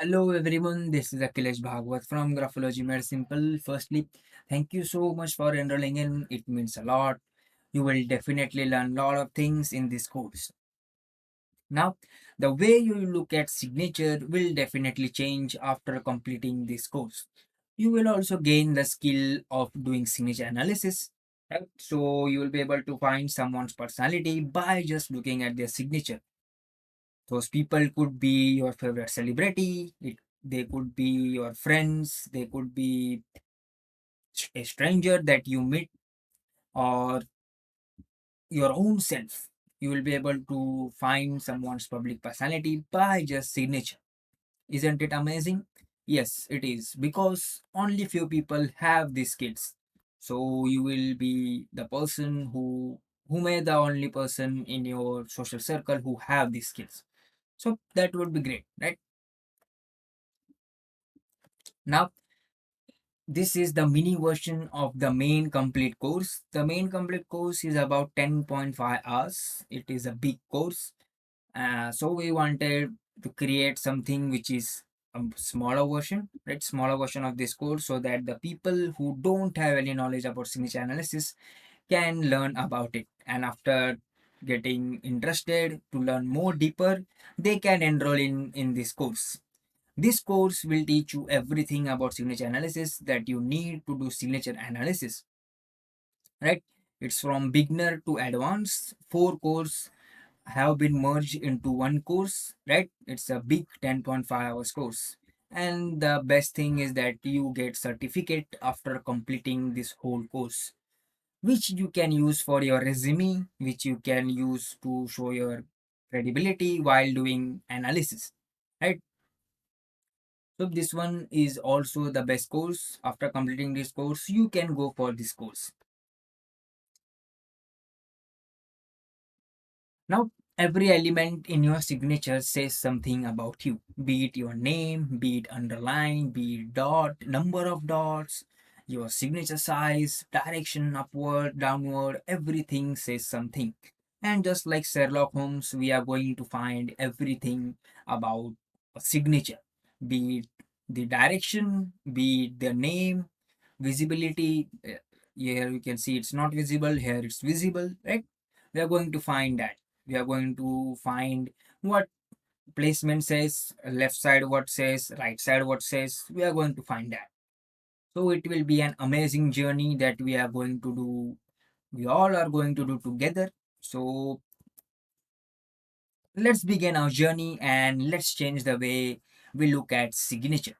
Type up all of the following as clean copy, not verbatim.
Hello everyone, this is Akhilesh Bhagwat from Graphology Made Simple. Firstly, thank you so much for enrolling in. It means a lot. You will definitely learn a lot of things in this course. Now, the way you look at signature will definitely change after completing this course. You will also gain the skill of doing signature analysis. Right? So you will be able to find someone's personality by just looking at their signature. Those people could be your favorite celebrity, they could be your friends, they could be a stranger that you meet, or your own self. You will be able to find someone's public personality by just signature. Isn't it amazing? Yes, it is, because only few people have these skills. So you will be the person who may the only person in your social circle who have these skills. So that would be great, right? Now, this is the mini version of the main complete course. The main complete course is about 10.5 hours. It is a big course. So we wanted to create something which is a smaller version, right? Smaller version of this course so that the people who don't have any knowledge about signature analysis can learn about it. And after getting interested to learn more deeper, they can enroll in this course. This course will teach you everything about signature analysis that you need to do signature analysis, right? It's from beginner to advanced. Four courses have been merged into one course, right? It's a big 10.5 hours course. And the best thing is that you get certificate after completing this whole course, which you can use for your resume, which you can use to show your credibility while doing analysis, right? So this one is also the best course. After completing this course, you can go for this course. Now, every element in your signature says something about you, be it your name, be it underline, be it dot, number of dots, your signature size, direction, upward, downward, everything says something. And just like Sherlock Holmes, we are going to find everything about a signature, be it the direction, be it the name, visibility. Here you can see it's not visible, here it's visible, right? We are going to find that. We are going to find what placement says, left side what says, right side what says. We are going to find that. So it will be an amazing journey that we are going to do. We all are going to do together. So let's begin our journey and let's change the way we look at signature.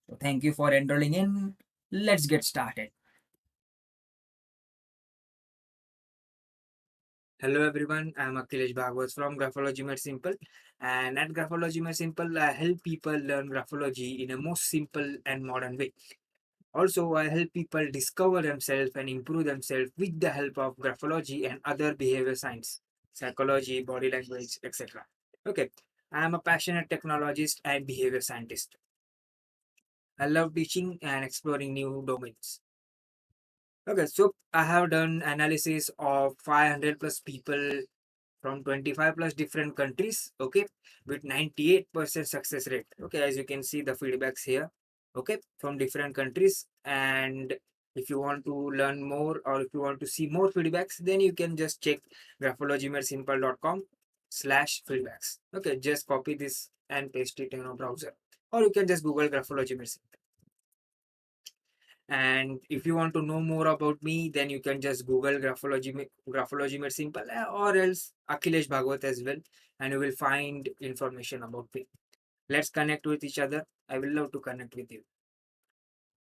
So thank you for enrolling in. Let's get started. Hello everyone, I am Akhilesh Bhagwat from Graphology Made Simple, and at Graphology Made Simple, I help people learn graphology in a most simple and modern way. Also, I help people discover themselves and improve themselves with the help of graphology and other behavior science, psychology, body language, etc. Okay, I am a passionate technologist and behavior scientist. I love teaching and exploring new domains. Okay, so I have done analysis of 500 plus people from 25 plus different countries, okay, with 98% success rate. Okay, as you can see the feedbacks here, okay, from different countries. And if you want to learn more or if you want to see more feedbacks, then you can just check graphologymadesimple.com/feedbacks. Okay, just copy this and paste it in your browser, or you can just google graphology made simple. And if you want to know more about me, then you can just Google Graphology Made Simple, or else Akhilesh Bhagwat as well, and you will find information about me. Let's connect with each other. I will love to connect with you.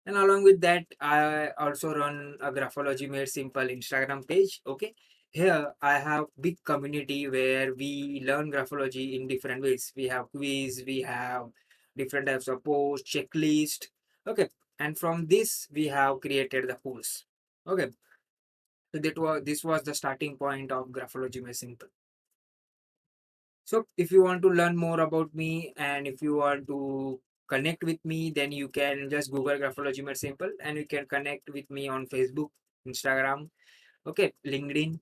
And along with that, I also run a Graphology Made Simple Instagram page. Okay. Here I have big community where we learn graphology in different ways. We have quiz, we have different types of posts, checklist. Okay. And from this we have created the course. Okay. So this was the starting point of Graphology Made Simple. So if you want to learn more about me and if you want to connect with me, then you can just Google Graphology Made Simple and you can connect with me on Facebook, Instagram, okay, LinkedIn,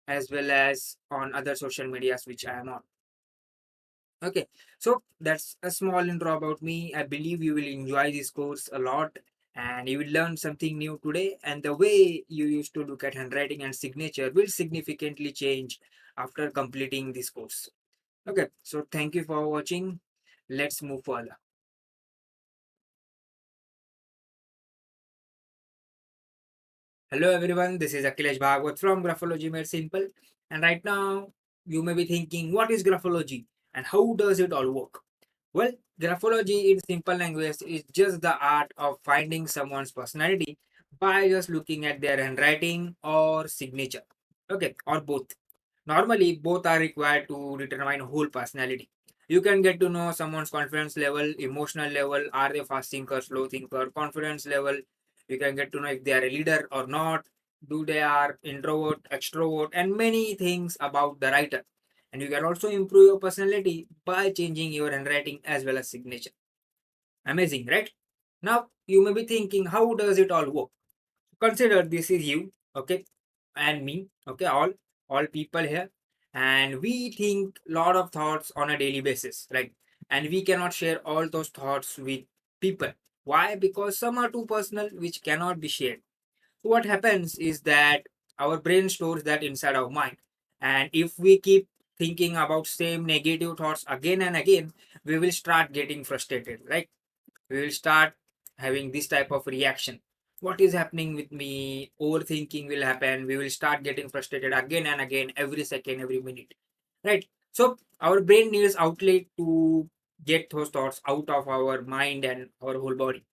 as well as on other social medias which I am on. Okay, so that's a small intro about me. I believe you will enjoy this course a lot and you will learn something new today. And the way you used to look at handwriting and signature will significantly change after completing this course. Okay, so thank you for watching. Let's move further. Hello everyone, this is Akhilesh Bhagwat from Graphology Made Simple. And right now, you may be thinking, what is graphology and how does it all work? Well, graphology in simple language is just the art of finding someone's personality by just looking at their handwriting or signature. Okay, or both. Normally, both are required to determine whole personality. You can get to know someone's confidence level, emotional level, are they fast thinker, slow thinker, confidence level. You can get to know if they are a leader or not, do they are introvert, extrovert, and many things about the writer. And you can also improve your personality by changing your handwriting as well as signature. Amazing, right? Now you may be thinking, how does it all work? Consider this is you, okay, and me, okay, all people here, and we think lot of thoughts on a daily basis, right? And we cannot share all those thoughts with people. Why? Because some are too personal, which cannot be shared. So what happens is that our brain stores that inside our mind, and if we keep thinking about same negative thoughts again and again, we will start getting frustrated, right? We will start having this type of reaction. What is happening with me? Overthinking will happen. We will start getting frustrated again and again, every second, every minute, right? So our brain needs outlet to get those thoughts out of our mind and our whole body.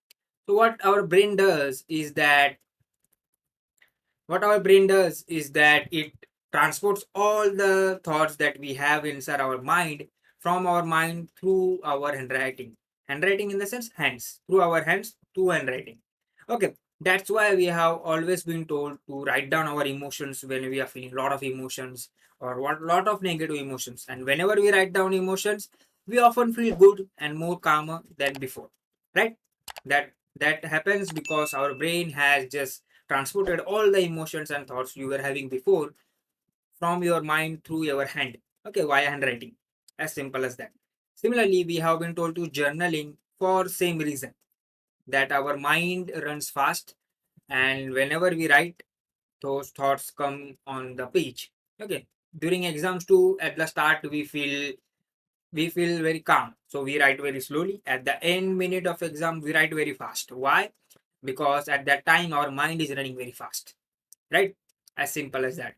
So what our brain does is that it transports all the thoughts that we have inside our mind from our mind through our handwriting. Handwriting in the sense hands, through our hands to handwriting. Okay, that's why we have always been told to write down our emotions when we are feeling a lot of emotions or what lot of negative emotions. And whenever we write down emotions, we often feel good and more calmer than before. Right? That happens because our brain has just transported all the emotions and thoughts you were having before from your mind through your hand. Okay, via handwriting. As simple as that. Similarly, we have been told to journaling for same reason that our mind runs fast and whenever we write, those thoughts come on the page. Okay. During exams too, at the start we feel very calm. So we write very slowly. At the end minute of exam, we write very fast. Why? Because at that time our mind is running very fast, right? As simple as that.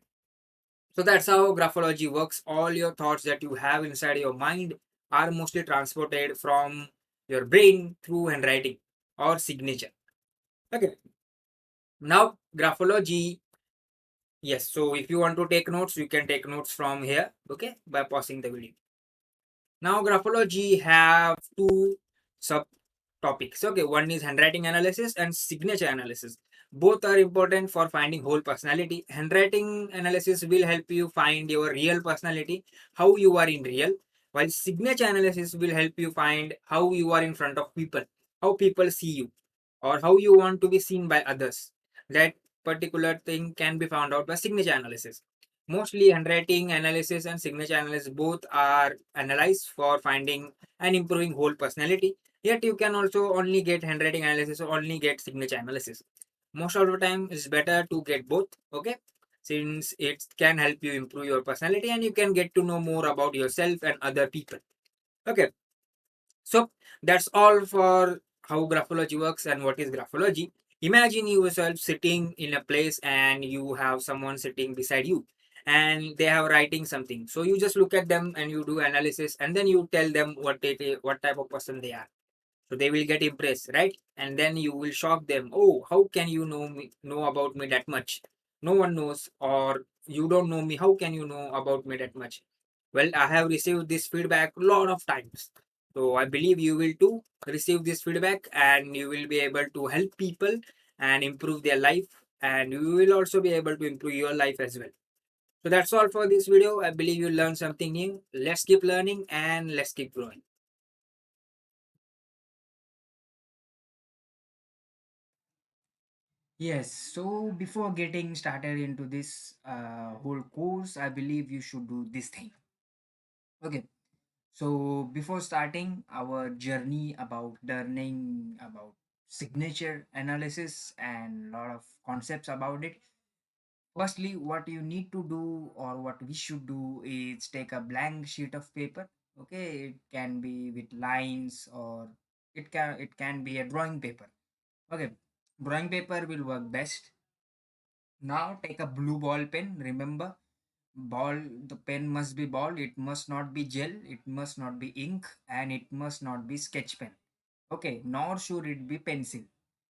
So that's how graphology works. All your thoughts that you have inside your mind are mostly transported from your brain through handwriting or signature. Okay. Now graphology, yes, so if you want to take notes, you can take notes from here, okay, by pausing the video. Now graphology have two subtopics. Okay, one is handwriting analysis and signature analysis. Both are important for finding whole personality. Handwriting analysis will help you find your real personality, how you are in real, while signature analysis will help you find how you are in front of people, how people see you, or how you want to be seen by others. That particular thing can be found out by signature analysis. Mostly handwriting analysis and signature analysis both are analyzed for finding and improving whole personality. Yet you can also only get handwriting analysis or only get signature analysis. Most of the time it's better to get both, okay? Since it can help you improve your personality and you can get to know more about yourself and other people. Okay, so that's all for how graphology works and what is graphology. Imagine yourself sitting in a place and you have someone sitting beside you and they are writing something. So you just look at them and you do analysis and then you tell them what type of person they are. So they will get impressed, right? And then you will shock them. Oh, how can you know about me that much? No one knows, or you don't know me. How can you know about me that much? Well, I have received this feedback a lot of times. So I believe you will too receive this feedback and you will be able to help people and improve their life. And you will also be able to improve your life as well. So that's all for this video. I believe you learned something new. Let's keep learning and let's keep growing. Yes, so before getting started into this whole course, I believe you should do this thing. Okay, So before starting our journey about learning about signature analysis and lot of concepts about it, firstly what you need to do or what we should do is take a blank sheet of paper. Okay, it can be with lines or it can be a drawing paper. Okay, drawing paper will work best. Now take a blue ball pen. Remember, ball, the pen must be ball, it must not be gel, it must not be ink, and it must not be sketch pen. Okay, nor should it be pencil.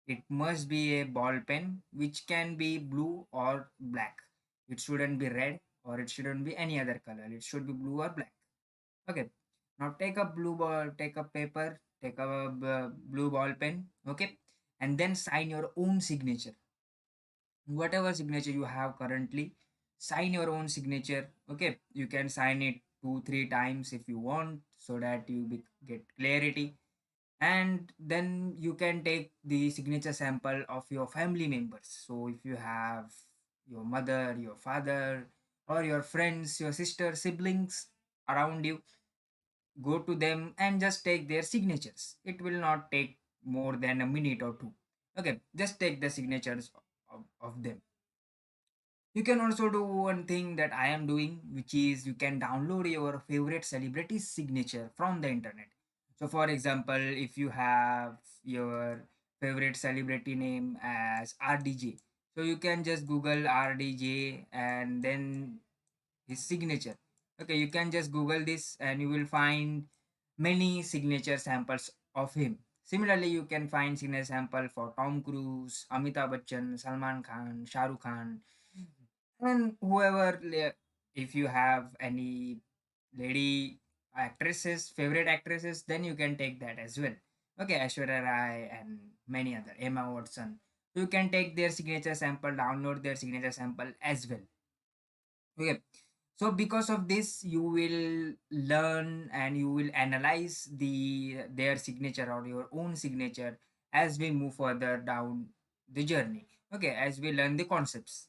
It must be a ball pen which can be blue or black. It shouldn't be red or it shouldn't be any other color. It should be blue or black. Okay, now take a blue ball, take a paper, take a blue ball pen. Okay, and then sign your own signature. Whatever signature you have currently, sign your own signature. Okay, you can sign it 2 3 times if you want, so that you get clarity. And then you can take the signature sample of your family members. So if you have your mother, your father, or your friends, your sister, siblings around you, go to them and just take their signatures. It will not take more than a minute or two. Okay, just take the signatures of them. You can also do one thing that I am doing, which is you can download your favorite celebrity's signature from the internet. So, for example, if you have your favorite celebrity name as RDJ, so you can just Google RDJ and then his signature. Okay, you can just Google this and you will find many signature samples of him. Similarly, you can find signature sample for Tom Cruise, Amitabh Bachchan, Salman Khan, Shah Rukh Khan, and whoever. If you have any lady actresses, favorite actresses, then you can take that as well. Okay, Aishwarya Rai and many other, Emma Watson. You can take their signature sample, download their signature sample as well. Okay, so because of this you will learn and you will analyze their signature or your own signature as we move further down the journey. Okay, as we learn the concepts,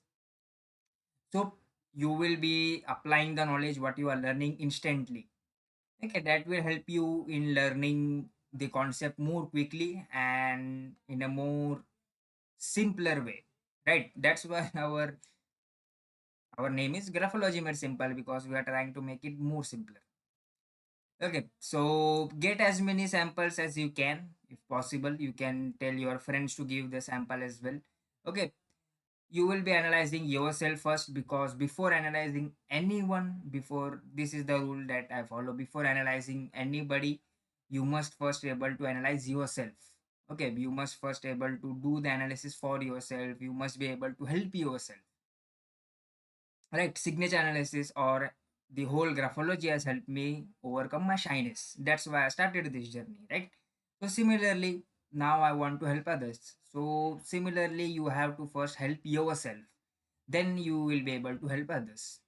so you will be applying the knowledge what you are learning instantly. Okay, that will help you in learning the concept more quickly and in a more simpler way, right? That's why our name is Graphology Made Simple, because we are trying to make it more simpler. Okay, so get as many samples as you can. If possible, you can tell your friends to give the sample as well. Okay, you will be analyzing yourself first, because before analyzing anyone, before, this is the rule that I follow, before analyzing anybody, you must first able to analyze yourself. Okay, you must first able to do the analysis for yourself. You must be able to help yourself, right? Signature analysis or the whole graphology has helped me overcome my shyness. That's why I started this journey, right? So similarly, now I want to help others. So similarly, you have to first help yourself, then you will be able to help others.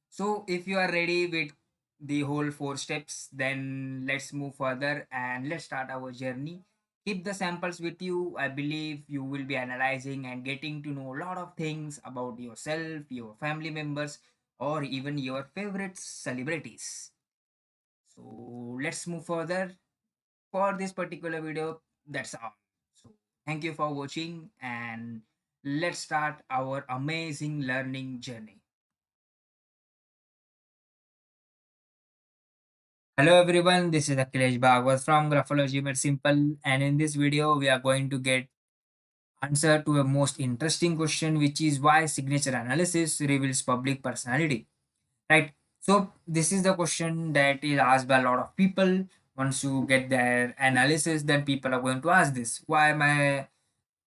So if you are ready with the whole 4 steps, then let's move further and let's start our journey. Keep the samples with you. I believe you will be analyzing and getting to know a lot of things about yourself, your family members, or even your favorite celebrities. So let's move further. For this particular video, that's all. So thank you for watching and let's start our amazing learning journey. Hello everyone, this is Akhilesh Bhagwat from Graphology Made Simple, and in this video we are going to get answer to a most interesting question, which is why signature analysis reveals public personality. Right? So this is the question that is asked by a lot of people. Once you get their analysis, then people are going to ask this: why my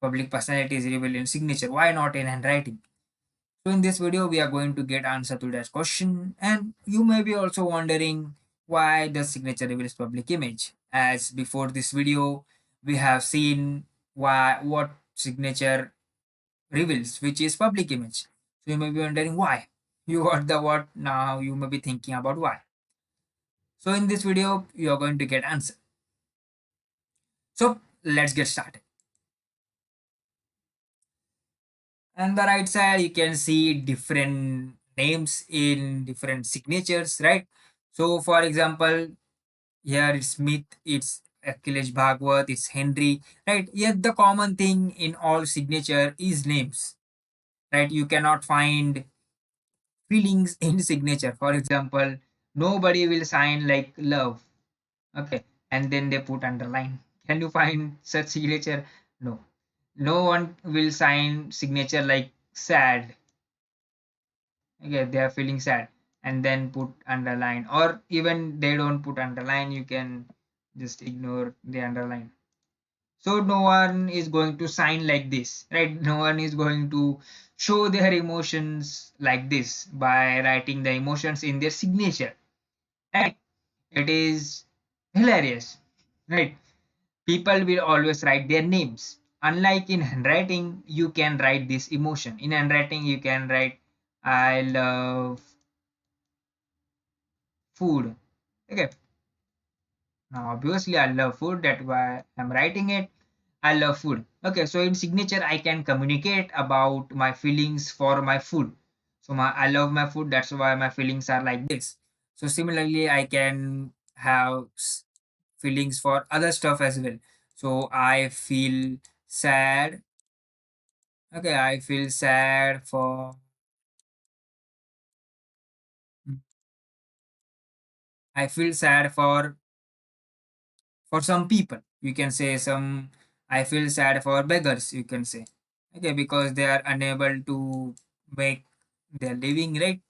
public personality is revealed in signature? Why not in handwriting? So in this video, we are going to get answer to that question, and you may be also wondering why the signature reveals public image. As before this video, we have seen why what signature reveals, which is public image. So you may be wondering why. You got the what, now you may be thinking about why. So in this video, you are going to get answer. So let's get started. On the right side, you can see different names in different signatures, right? So for example, here it's Smith, it's Akhilesh Bhagwat, it's Henry, right? Yet the common thing in all signature is names, right? You cannot find feelings in signature. For example, nobody will sign like love, okay, and then they put underline. Can you find such signature? No. No one will sign signature like sad. Okay, they are feeling sad and then put underline, or even they don't put underline, you can just ignore the underline. So no one is going to sign like this, right? No one is going to show their emotions like this by writing the emotions in their signature, right? It is hilarious, right? People will always write their names. Unlike in handwriting, you can write this emotion. In handwriting, you can write, I love food. Okay. Now, obviously, I love food. That's why I'm writing it. I love food. Okay. So in signature, I can communicate about my feelings for my food. So I love my food. That's why my feelings are like this. So similarly, I can have feelings for other stuff as well. So I feel sad. Okay, I feel sad for I feel sad for some people. You can say some I feel sad for beggars, you can say. Okay, because they are unable to make their living, right?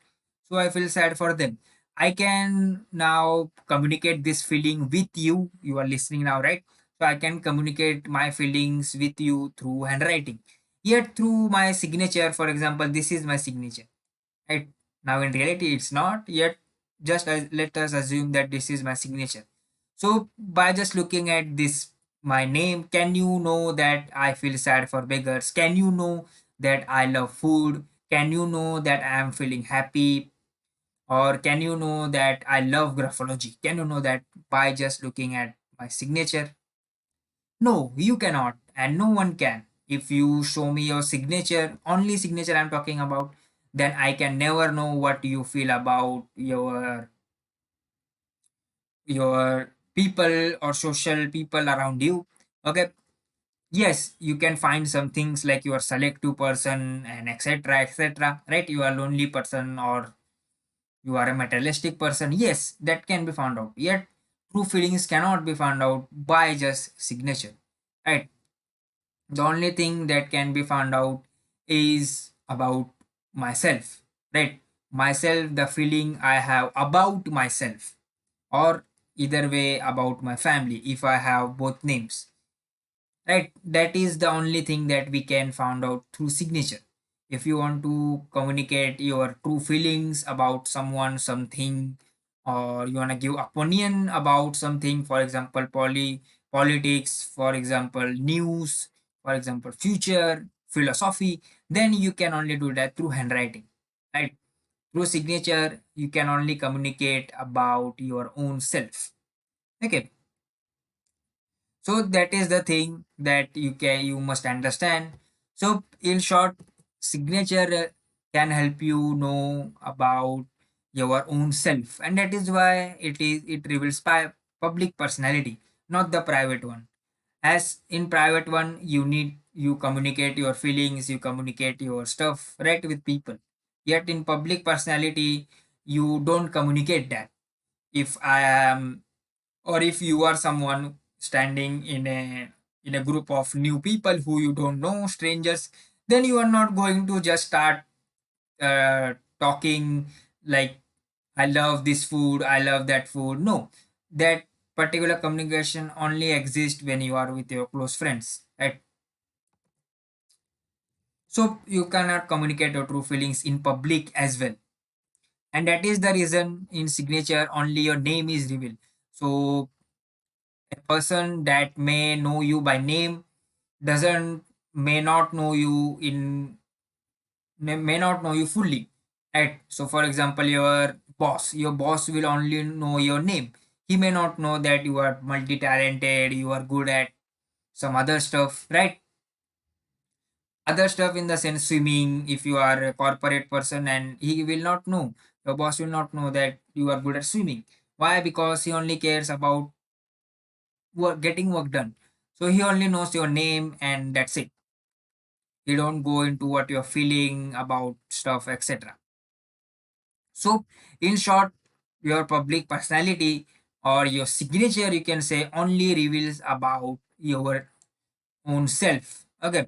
So I feel sad for them. I can now communicate this feeling with you. You are listening now, right? So I can communicate my feelings with you through handwriting. Yet through my signature, for example, this is my signature, right? Now in reality, it's not yet. Just let us assume that this is my signature. So by just looking at this, my name, can you know that I feel sad for beggars? Can you know that I love food? Can you know that I am feeling happy? Or can you know that I love graphology? Can you know that by just looking at my signature? No, you cannot, and no one can. If you show me your signature, only signature I'm talking about, then I can never know what you feel about your people or social people around you. Okay. Yes, you can find some things like you are selective person and etc. etc. Right? You are lonely person or you are a materialistic person. Yes, that can be found out. Yet true feelings cannot be found out by just signature. Right? The only thing that can be found out is about myself, right? Myself, the feeling I have about myself, or either way about my family if I have both names, right? That is the only thing that we can find out through signature. If you want to communicate your true feelings about someone, something, or you want to give opinion about something, for example politics, for example news, for example future philosophy, then you can only do that through handwriting, right? Through signature you can only communicate about your own self. Okay, so that is the thing that you must understand. So in short, signature can help you know about your own self, and that is why it reveals public personality, not the private one. As in private one, you communicate your feelings, you communicate your stuff right with people. Yet in public personality, you don't communicate that. If I am, or if you are someone standing in a group of new people who you don't know, strangers, then you are not going to just start talking like I love this food, I love that food. No, that particular communication only exists when you are with your close friends, right? So you cannot communicate your true feelings in public as well, and that is the reason in signature only your name is revealed. So a person that may know you by name doesn't may not know you may not know you fully, right? So for example, your boss will only know your name. He may not know that you are multi-talented, you are good at some other stuff, right? Other stuff in the sense swimming, if you are a corporate person, and he will not know Your boss will not know that you are good at swimming. Why? Because he only cares about getting work done. So he only knows your name and that's it. He don't go into what you're feeling about stuff, etc. So in short, your public personality or your signature, you can say, only reveals about your own self. Okay.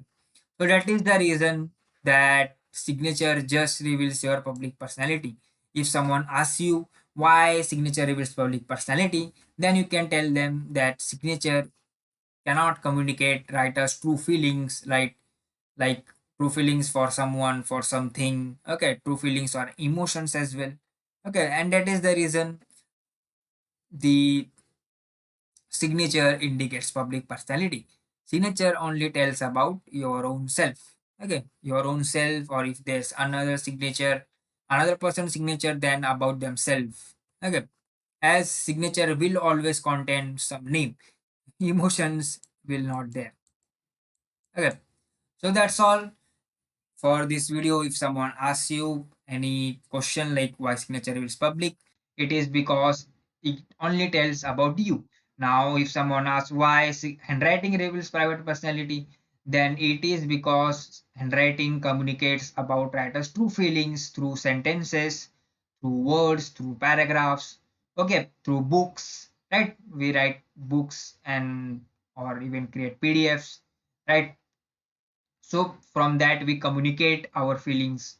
So that is the reason that signature just reveals your public personality. If someone asks you why signature reveals public personality, then you can tell them that signature cannot communicate writer's true feelings, like true feelings for someone, for something. Okay, true feelings or emotions as well. Okay, and that is the reason the signature indicates public personality. Signature only tells about your own self. Okay, your own self, or if there's another signature, another person's signature, then about themselves. Okay, as signature will always contain some name, emotions will not there. Okay, so that's all for this video. If someone asks you any question like why signature is public, it is because it only tells about you. Now if someone asks why handwriting reveals private personality, then it is because handwriting communicates about writer's true feelings through sentences, through words, through paragraphs, okay, through books, right? We write books and or even create PDFs, right? So from that we communicate our feelings,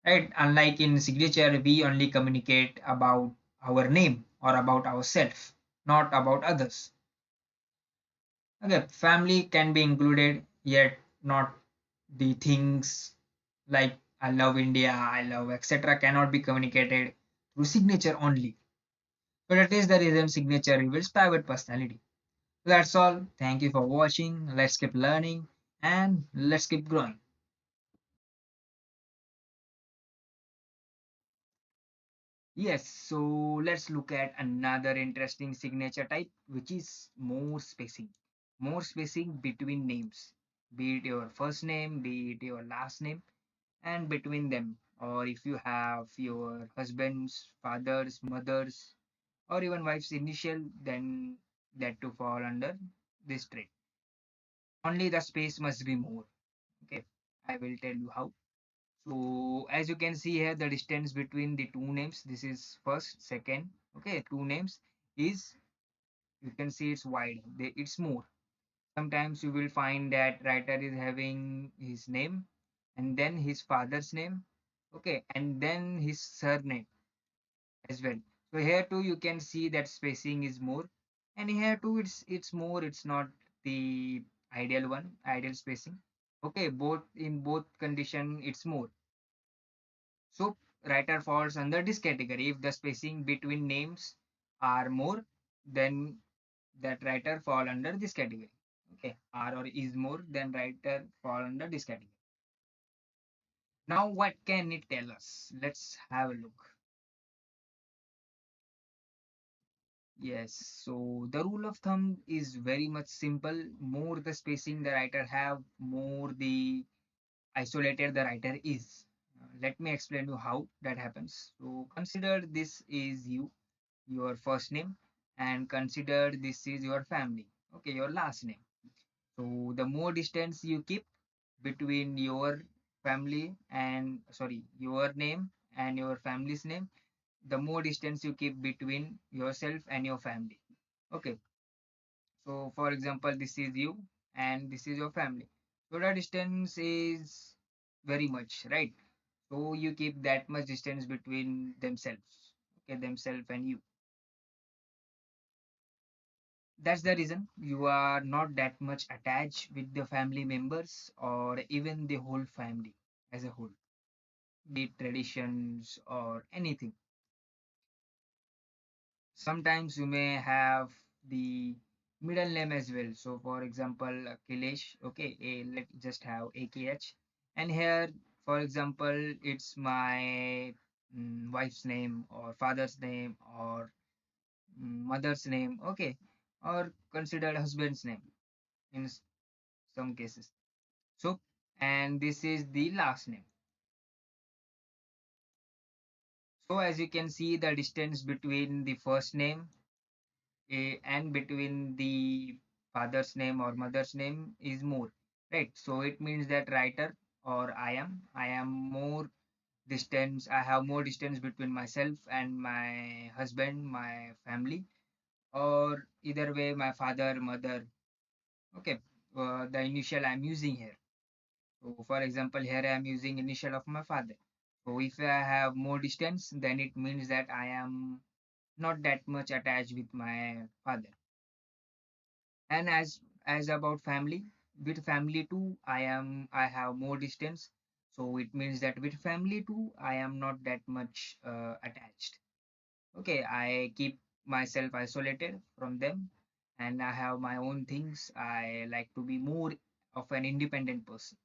right? Unlike in signature, we only communicate about our name or about ourselves, not about others. Okay, family can be included, yet not the things like I love India, I love etc. cannot be communicated through signature only. So that is the reason signature reveals private personality. So that's all. Thank you for watching. Let's keep learning and let's keep growing. Yes, so let's look at another interesting signature type, which is more spacing. More spacing between names, be it your first name, be it your last name, and between them. Or if you have your husband's, father's, mother's, or even wife's initial, then that to fall under this trait. Only the space must be more. Okay, I will tell you how. So as you can see here, the distance between the two names, this is first, second, okay, two names is, you can see it's wide, it's more. Sometimes you will find that writer is having his name and then his father's name, okay, and then his surname as well. So here too you can see that spacing is more, and here too it's more. It's not the ideal one, ideal spacing. Okay, both in both condition it's more. So writer falls under this category. If the spacing between names are more, then that writer fall under this category. Okay, are or is more, then writer fall under this category. Now what can it tell us? Let's have a look. Yes, so the rule of thumb is very much simple. More the spacing the writer have, more the isolated the writer is. Let me explain you how that happens. So consider this is you, your first name, and consider this is your family, okay, your last name. So the more distance you keep between your family and sorry your name and your family's name, the more distance you keep between yourself and your family. Okay, so for example this is you and this is your family, so the distance is very much, right? So you keep that much distance between themselves, okay, themselves and you. That's the reason you are not that much attached with the family members or even the whole family as a whole, be it traditions or anything. Sometimes you may have the middle name as well. So, for example, Akhilesh, okay, let just have AKH. And here, for example, it's my wife's name or father's name or mother's name, okay, or considered husband's name in some cases. So, and this is the last name. So as you can see, the distance between the first name and between the father's name or mother's name is more, right? So it means that writer or I am more distance. I have more distance between myself and my husband, my family, or either way, my father, mother. Okay, the initial I'm using here. So for example, here I am using initial of my father. So if I have more distance, then it means that I am not that much attached with my father. And as about family, with family too, I have more distance. So it means that with family too, I am not that much attached. Okay, I keep myself isolated from them, and I have my own things. I like to be more of an independent person.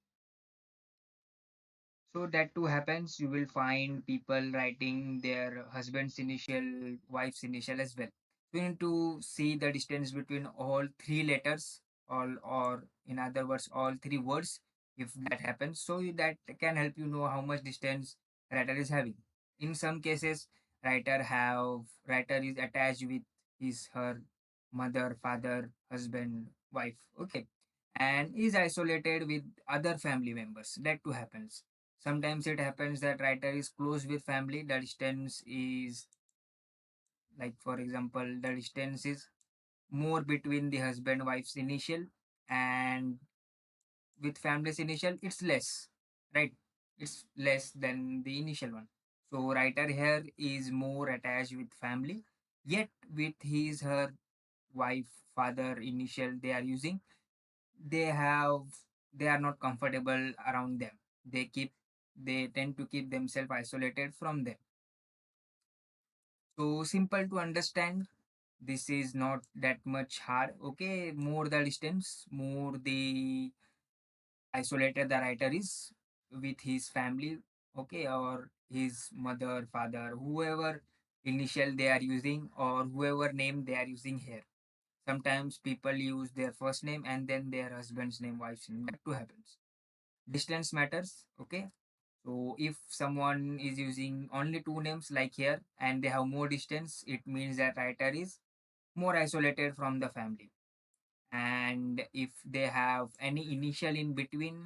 So that too happens. You will find people writing their husband's initial, wife's initial as well. We need to see the distance between all three letters, all or in other words, all three words. If that happens, so that can help you know how much distance writer is having. In some cases, writer is attached with his her mother, father, husband, wife. Okay, and is isolated with other family members. That too happens. Sometimes it happens that writer is close with family. The distance is, like for example, the distance is more between the husband wife's initial, and with family's initial it's less, right? It's less than the initial one. So writer here is more attached with family, yet with his her wife father initial they are using, they have they are not comfortable around them. They tend to keep themselves isolated from them. So simple to understand. This is not that much hard. Okay, more the distance, more the isolated the writer is with his family, okay, or his mother, father, whoever initial they are using or whoever name they are using here. Sometimes people use their first name and then their husband's name, wife's name. That too happens. Distance matters, okay. So if someone is using only two names like here and they have more distance, it means that writer is more isolated from the family. And if they have any initial in between,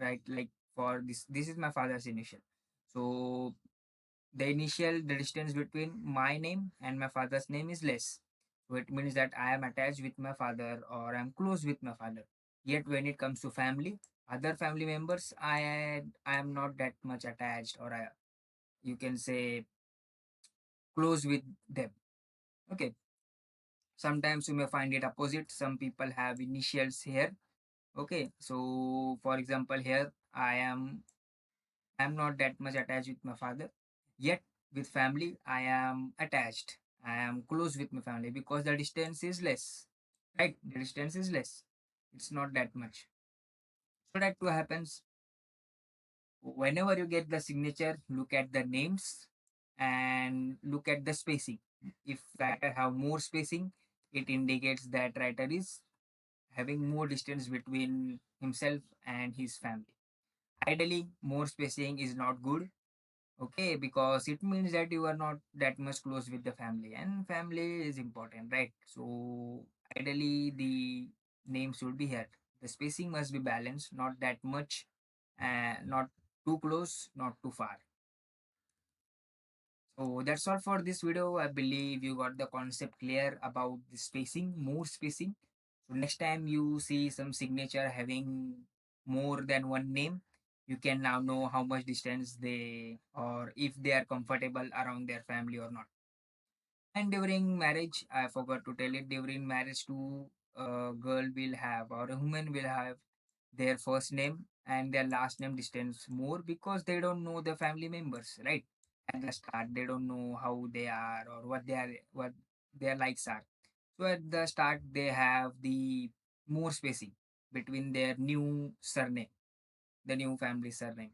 right, like for this is my father's initial. So the distance between my name and my father's name is less. So it means that I am attached with my father or I'm close with my father. Yet when it comes to family, other family members, I am not that much attached, or you can say close with them. Okay. Sometimes you may find it opposite. Some people have initials here. Okay, so for example, here I am not that much attached with my father, yet with family I am attached. I am close with my family because the distance is less. Right, the distance is less. It's not that much. So that too happens. Whenever you get the signature, look at the names and look at the spacing. If writer have more spacing, it indicates that writer is having more distance between himself and his family. Ideally, more spacing is not good, okay, because it means that you are not that much close with the family, and family is important, right? So, ideally, the name should be here. The spacing must be balanced, not that much, not too close, not too far. So, that's all for this video. I believe you got the concept clear about the spacing, more spacing. So next time you see some signature having more than one name, you can now know how much distance they, or if they are comfortable around their family or not. And during marriage, I forgot to tell it, during marriage too, a girl will have or a woman will have their first name and their last name distance more because they don't know the family members, right? At the start, they don't know how they are or what their likes are. So at the start, they have the more spacing between their new surname, the new family surname.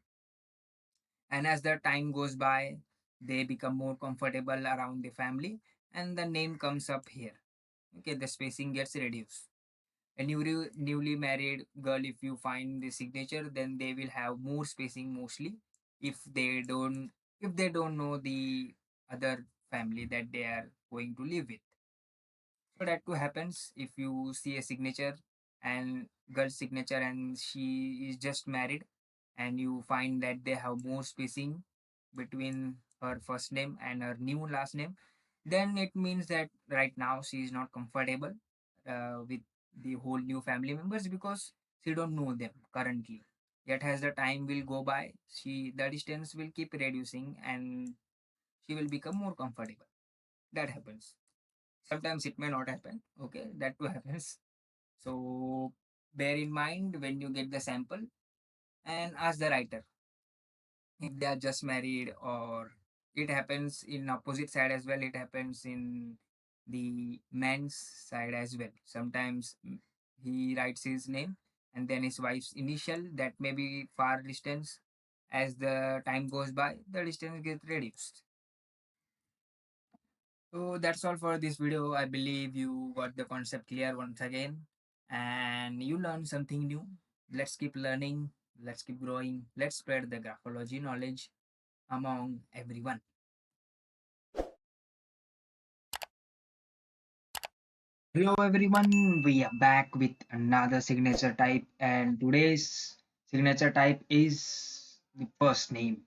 And as the time goes by, they become more comfortable around the family and the name comes up here. Okay, the spacing gets reduced. A newly married girl, if you find the signature, then they will have more spacing mostly if they don't if they don't know the other family that they are going to live with. So that too happens if you see a signature and girl's signature and she is just married, and you find that they have more spacing between her first name and her new last name, then it means that right now she is not comfortable with the whole new family members because she don't know them currently. Yet as the time will go by, the distance will keep reducing and she will become more comfortable. That happens. Sometimes it may not happen. Okay, that too happens. So bear in mind when you get the sample and ask the writer if they are just married, or it happens in opposite side as well. It happens in the man's side as well. Sometimes he writes his name and then his wife's initial, that may be far distance. As the time goes by, the distance gets reduced. So that's all for this video. I believe you got the concept clear once again and you learned something new. Let's keep learning, let's keep growing, let's spread the graphology knowledge among everyone. Hello everyone, we are back with another signature type, and today's signature type is the first name.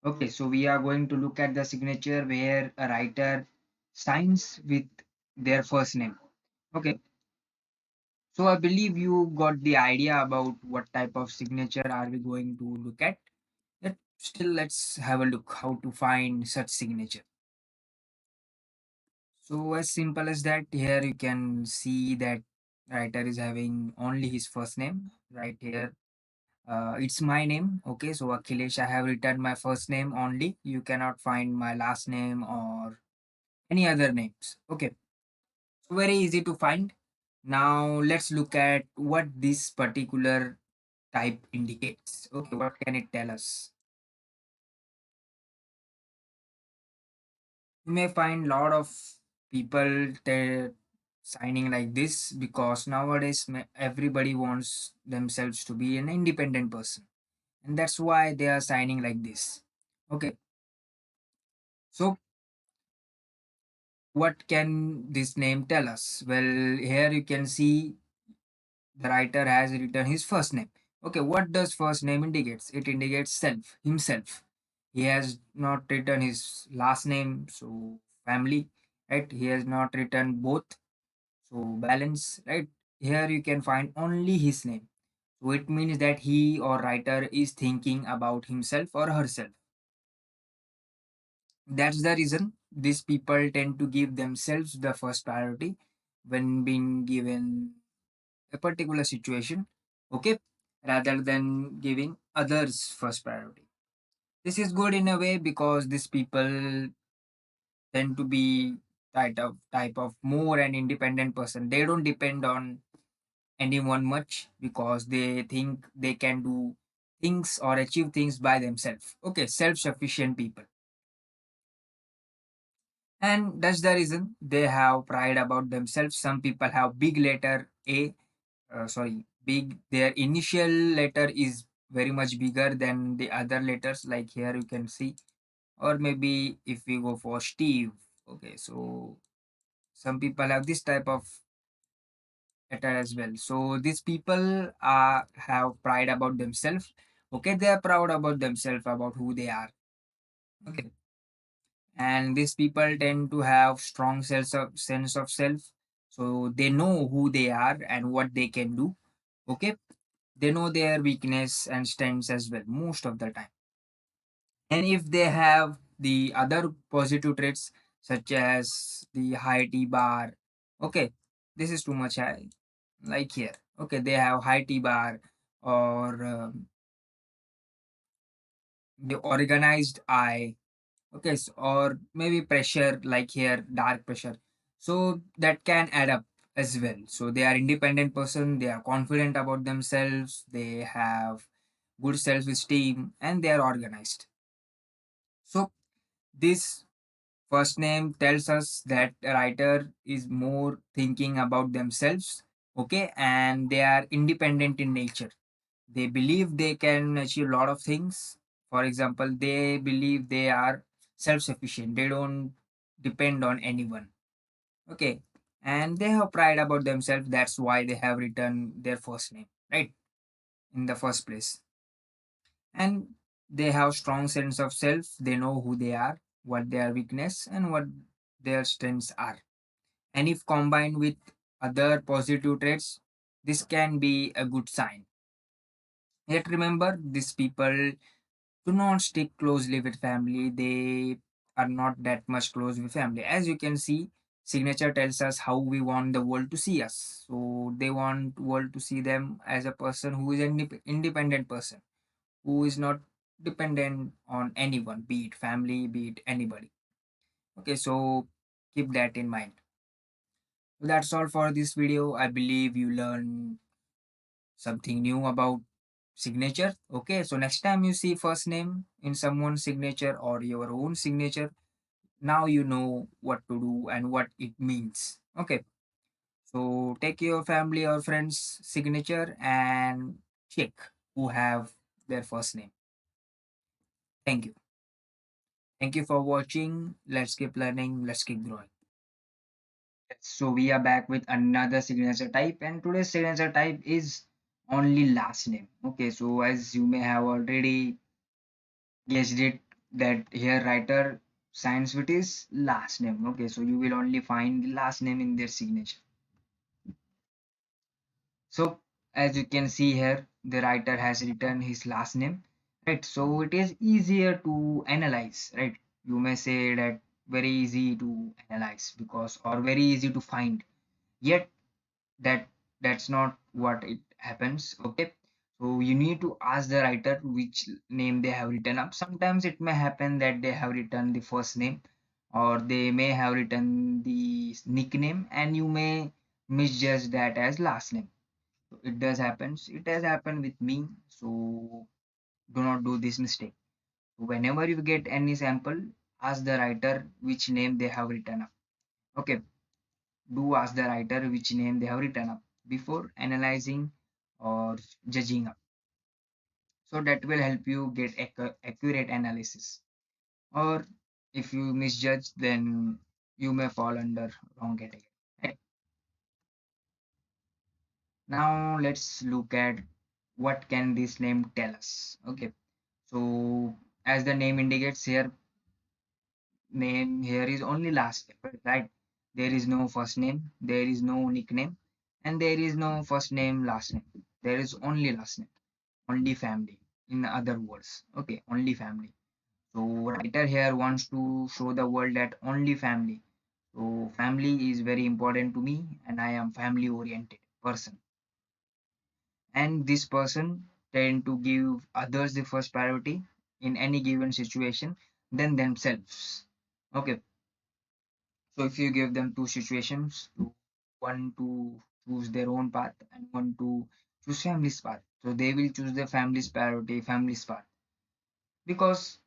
Okay, so we are going to look at the signature where a writer signs with their first name. Okay, so I believe you got the idea about what type of signature are we going to look at. Yet still, let's have a look how to find such signature. So as simple as that, here you can see that writer is having only his first name right here. It's my name. Okay, so Akhilesh, I have written my first name only. You cannot find my last name or any other names. Okay, so very easy to find. Now let's look at what this particular type indicates. Okay, what can it tell us? You may find lot of people signing like this because nowadays everybody wants themselves to be an independent person, and that's why they are signing like this. Okay, so what can this name tell us? Well, here you can see the writer has written his first name. Okay, what does first name indicates? It indicates self, himself. He has not written his last name, so family, right? He has not written both, so balance, right? Here you can find only his name. So it means that he or writer is thinking about himself or herself. That's the reason these people tend to give themselves the first priority when being given a particular situation, okay, rather than giving others first priority. This is good in a way because these people tend to be type of more an independent person. They don't depend on anyone much because they think they can do things or achieve things by themselves. Okay, self-sufficient people. And that's the reason they have pride about themselves. Some people have big letter A, big, their initial letter is very much bigger than the other letters, like here you can see. Or maybe if we go for Steve, okay, so some people have this type of letter as well. So these people have pride about themselves. Okay, they are proud about themselves, about who they are. Okay, and these people tend to have strong sense of self. So they know who they are and what they can do. Okay, they know their weakness and strengths as well most of the time. And if they have the other positive traits such as the high T bar, okay, this is too much high, like here. Okay, they have high T bar, or the organized eye. Okay, or maybe pressure, like here, dark pressure. So that can add up as well. So they are independent person, they are confident about themselves, they have good self-esteem, and they are organized. So this first name tells us that a writer is more thinking about themselves, okay, and they are independent in nature. They believe they can achieve a lot of things For example, they believe they are self-sufficient. They don't depend on anyone. Okay. And they have pride about themselves. That's why they have written their first name, right? In the first place. And they have strong sense of self. They know who they are, what their weakness and what their strengths are. And if combined with other positive traits, this can be a good sign. Yet remember, these people do not stick closely with family. They are not that much close with family. As you can see, signature tells us how we want the world to see us. So they want world to see them as a person who is an independent person, who is not dependent on anyone, be it family, be it anybody. Okay, so keep that in mind. So that's all for this video. I believe you learned something new about signature. Okay, so next time you see first name in someone's signature or your own signature, now you know what to do and what it means. Okay, so take your family or friends signature and check who have their first name. Thank you. Thank you for watching. Let's keep learning. Let's keep growing. So we are back with another signature type, and today's signature type is only last name. Okay, so as you may have already guessed it, that here writer signs with his last name. Okay, so you will only find the last name in their signature. So as you can see here, the writer has written his last name, right? So it is easier to analyze, right? You may say that very easy to analyze because or very easy to find. Yet that that's not what it happens. Okay, so you need to ask the writer which name they have written up. Sometimes it may happen that they have written the first name or they may have written the nickname and you may misjudge that as last name. So it does happens. It has happened with me, so do not do this mistake. Whenever you get any sample, ask the writer which name they have written up. Okay, do ask the writer which name they have written up before analyzing or judging up. So that will help you get accurate analysis. Or if you misjudge, then you may fall under wrong category. Right? Now let's look at what can this name tell us. Okay, so as the name indicates here, name here is only last name, right? There is no first name, there is no nickname, and there is no first name, last name. There is only last name, only family. In other words, okay, only family. So writer here wants to show the world that only family. So family is very important to me, and I am family oriented person. And this person tend to give others the first priority in any given situation than themselves. Okay, so if you give them two situations, one to choose their own path and one to choose family's path, so they will choose the family's priority, family's path, because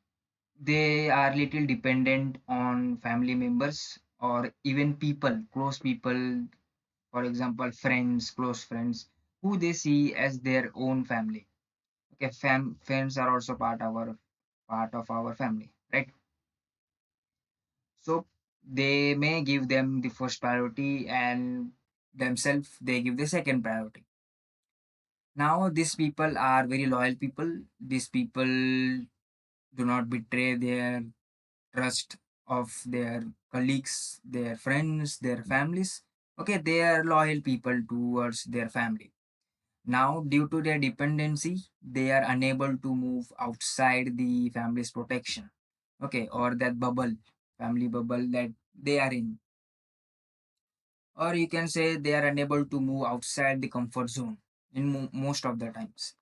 they are little dependent on family members or even people, close people, for example, friends, close friends, who they see as their own family. Okay, friends are also part of our family, right? So they may give them the first priority and themselves they give the second priority. Now these people are very loyal people. These people do not betray their trust of their colleagues, their friends, their families. Okay, they are loyal people towards their family. Now, due to their dependency, they are unable to move outside the family's protection. Okay, or that bubble, family bubble that they are in. Or you can say they are unable to move outside the comfort zone in most of the times.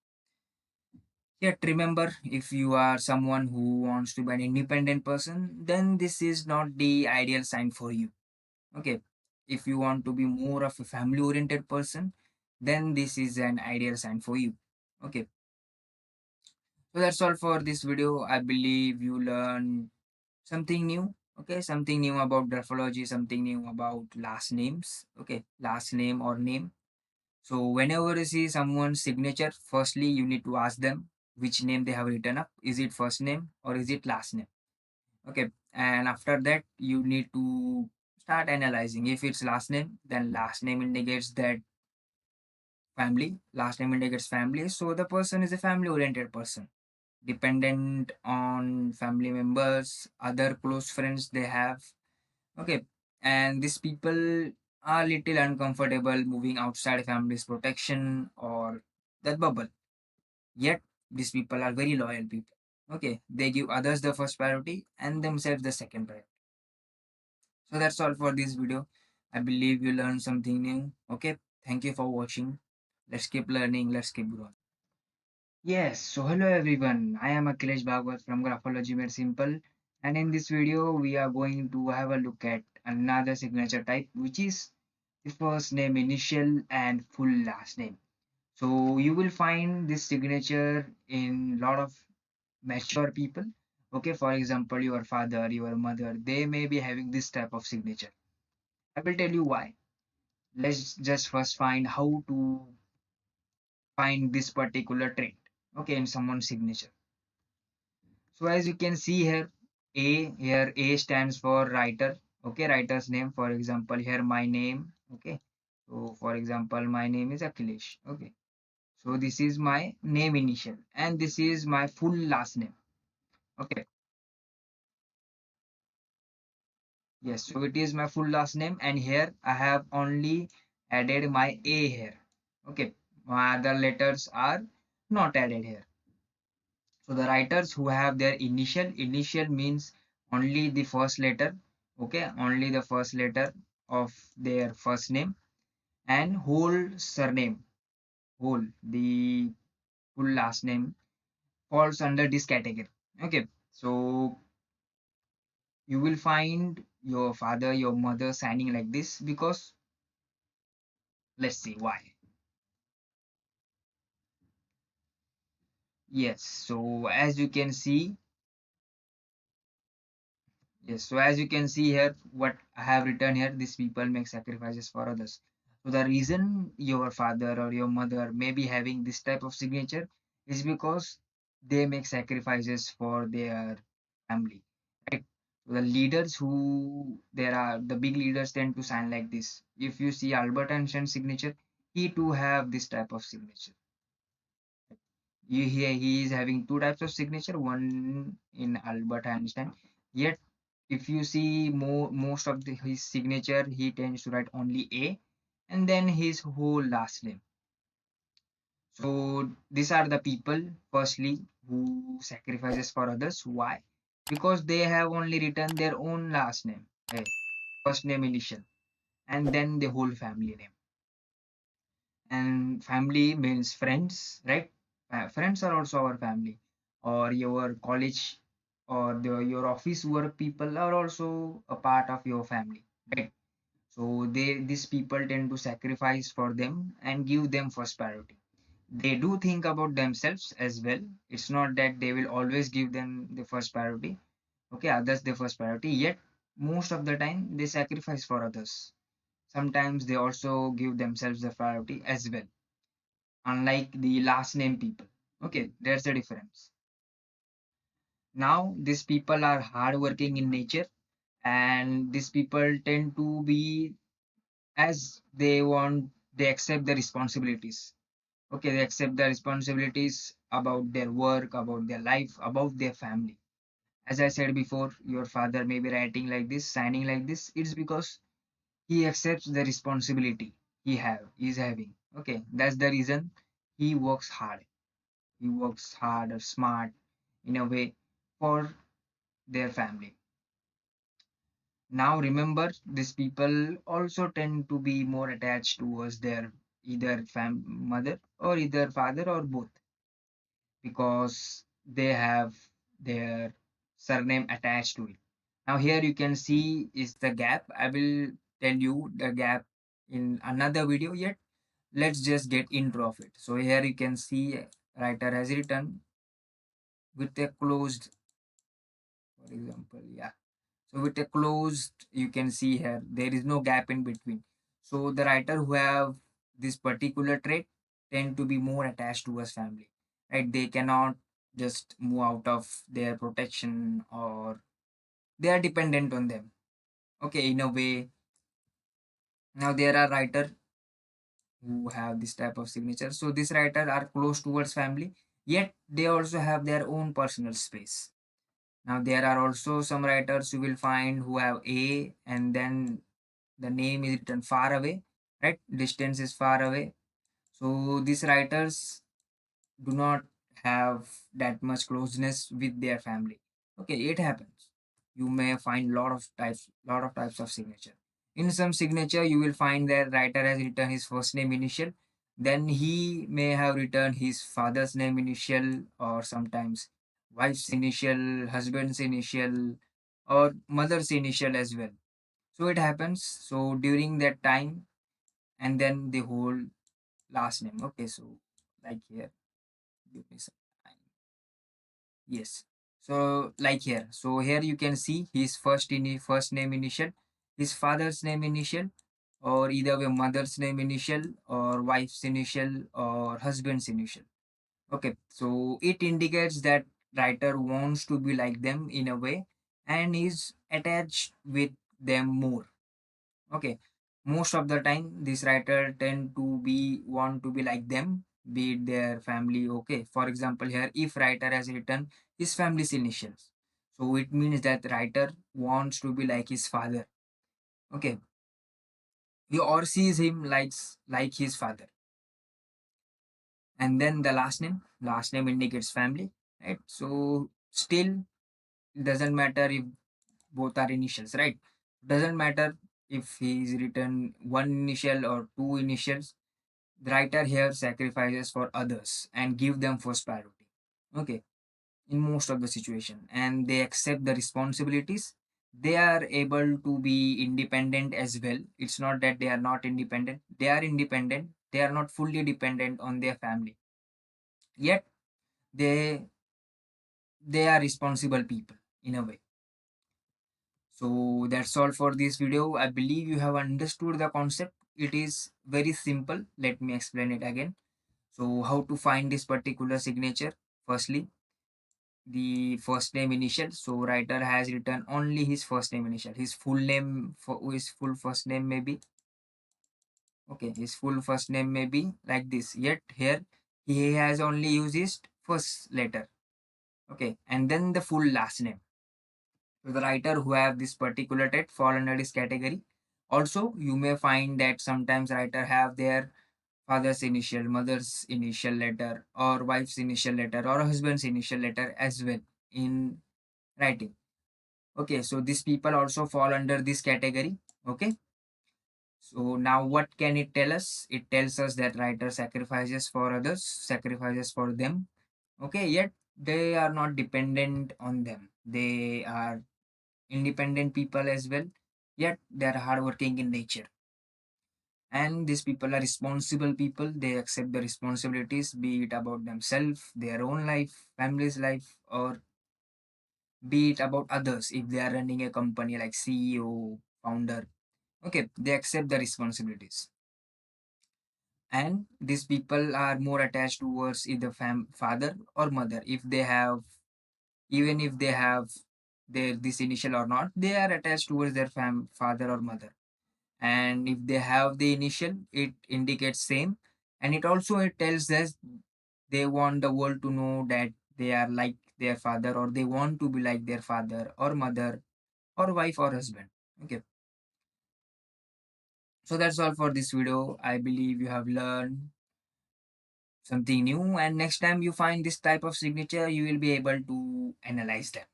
Yet remember, if you are someone who wants to be an independent person, then this is not the ideal sign for you. Okay, if you want to be more of a family oriented person, then this is an ideal sign for you. Okay, so that's all for this video. I believe you learned something new. Okay, something new about graphology, something new about last names. Okay, last name or name. So whenever you see someone's signature, firstly you need to ask them which name they have written up. Is it first name or is it last name? Okay, and after that you need to start analyzing. If it's last name, then last name indicates that family. Last name indicates family, so the person is a family oriented person, dependent on family members, other close friends they have. Okay, and these people are little uncomfortable moving outside family's protection or that bubble. Yet these people are very loyal people. Okay, they give others the first priority and themselves the second priority. So that's all for this video. I believe you learned something new. Okay, thank you for watching. Let's keep learning, let's keep growing. Yes, so hello everyone. I am Akhilesh Bhagwat from Graphology Made Simple, and in this video we are going to have a look at another signature type, which is the first name initial and full last name. So you will find this signature in lot of mature people. Okay, for example, your father, your mother, they may be having this type of signature. I will tell you why. Let's just first find how to find this particular trait, okay, in someone's signature. So as you can see here, A stands for writer, okay, writer's name. For example, here my name, okay. So for example, my name is Akhilesh, okay. So this is my name initial and this is my full last name, okay. Yes, so it is my full last name, and here I have only added my A here, okay. My other letters are not added here. So the writers who have their initial means only the first letter, okay, only the first letter of their first name, and whole surname, whole, the full last name falls under this category. Okay, so you will find your father, your mother signing like this because let's see why. Yes, so as you can see, yes, so as you can see here, what I have written here, these people make sacrifices for others. So the reason your father or your mother may be having this type of signature is because they make sacrifices for their family, right? So the leaders who there are, the big leaders tend to sign like this. If you see Albert Einstein's signature, he too have this type of signature. He is having two types of signature, one in Albert Einstein. Yet, if you see most of his signature, he tends to write only A and then his whole last name. So these are the people, firstly, who sacrifices for others. Why? Because they have only written their own last name, first name initial, and then the whole family name. And family means friends, right? Friends are also our family, or your college or your office work people are also a part of your family, right? So these people tend to sacrifice for them and give them first priority. They do think about themselves as well. It's not that they will always give them the first priority, okay, others the first priority, yet most of the time they sacrifice for others. Sometimes they also give themselves the priority as well, unlike the last name people. Okay, there's the difference. Now, these people are hardworking in nature, and these people tend to be as they want, they accept the responsibilities. Okay, they accept the responsibilities about their work, about their life, about their family. As I said before, your father may be writing like this, signing like this. It's because he accepts the responsibility he's having. Okay, that's the reason he works hard. He works hard or smart in a way for their family. Now remember, these people also tend to be more attached towards their either mother or either father or both because they have their surname attached to it. Now here you can see is the gap. I will tell you the gap in another video, yet let's just get intro of it. So here you can see writer has written with a closed, for example, yeah. So with a closed, you can see here, there is no gap in between. So the writer who have this particular trait tend to be more attached to his family, right? They cannot just move out of their protection, or they are dependent on them. Okay, in a way. Now there are writer who have this type of signature. So these writers are close towards family, yet they also have their own personal space. Now there are also some writers you will find who have A and then the name is written far away, right? Distance is far away. So these writers do not have that much closeness with their family. Okay, it happens. You may find lot of types of signature. In some signature, you will find that writer has written his first name initial, then he may have written his father's name initial, or sometimes wife's initial, husband's initial, or mother's initial as well. So it happens. So during that time, and then the whole last name. Okay, so like here, give me some time. Yes. So like here. So here you can see his first name initial, his father's name initial, or either way mother's name initial, or wife's initial, or husband's initial. Okay. So it indicates that writer wants to be like them in a way and is attached with them more. Okay, most of the time these writer tend to be want to be like them, be it their family. Okay, for example here, if writer has written his family's initials, so it means that writer wants to be like his father. Okay, he or sees him like his father. And then the last name indicates family, right? So still it doesn't matter if both are initials, right? Doesn't matter if he's written one initial or two initials. The writer here sacrifices for others and give them first priority. Okay, in most of the situation, and they accept the responsibilities. They are able to be independent as well. It's not that they are not independent. They are independent. They are not fully dependent on their family. Yet they they are responsible people in a way. So that's all for this video. I believe you have understood the concept. It is very simple. Let me explain it again. So how to find this particular signature? Firstly, the first name initial. So writer has written only his first name initial. His full name, for his full first name may be, okay, his full first name may be like this. Yet here he has only used his first letter. Okay, and then the full last name. So the writer who have this particular trait fall under this category. Also, you may find that sometimes writer have their father's initial, mother's initial letter, or wife's initial letter, or husband's initial letter as well in writing. Okay, so these people also fall under this category. Okay, so now what can it tell us? It tells us that writer sacrifices for others, sacrifices for them. Okay, yet they are not dependent on them. They are independent people as well, yet they are hardworking in nature. And these people are responsible people. They accept the responsibilities, be it about themselves, their own life, family's life, or be it about others. If they are running a company like CEO, founder, okay, they accept the responsibilities. And these people are more attached towards either father or mother. If they have, even if they have their this initial or not, they are attached towards their father or mother. And if they have the initial, it indicates same. And it tells us they want the world to know that they are like their father, or they want to be like their father or mother or wife or husband. Okay, so that's all for this video. I believe you have learned something new, and next time you find this type of signature, you will be able to analyze them.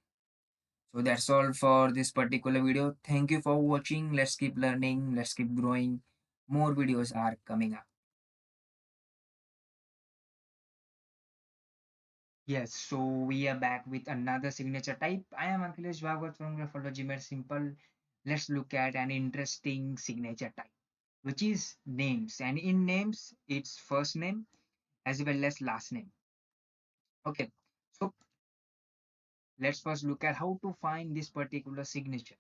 So that's all for this particular video. Thank you for watching. Let's keep learning, let's keep growing. More videos are coming up. Yes, so we are back with another signature type. I am Akhilesh Bhagwat from Graphology Made Simple. Let's look at an interesting signature type, which is names. And in names, it's first name as well as last name. Okay, so let's first look at how to find this particular signature.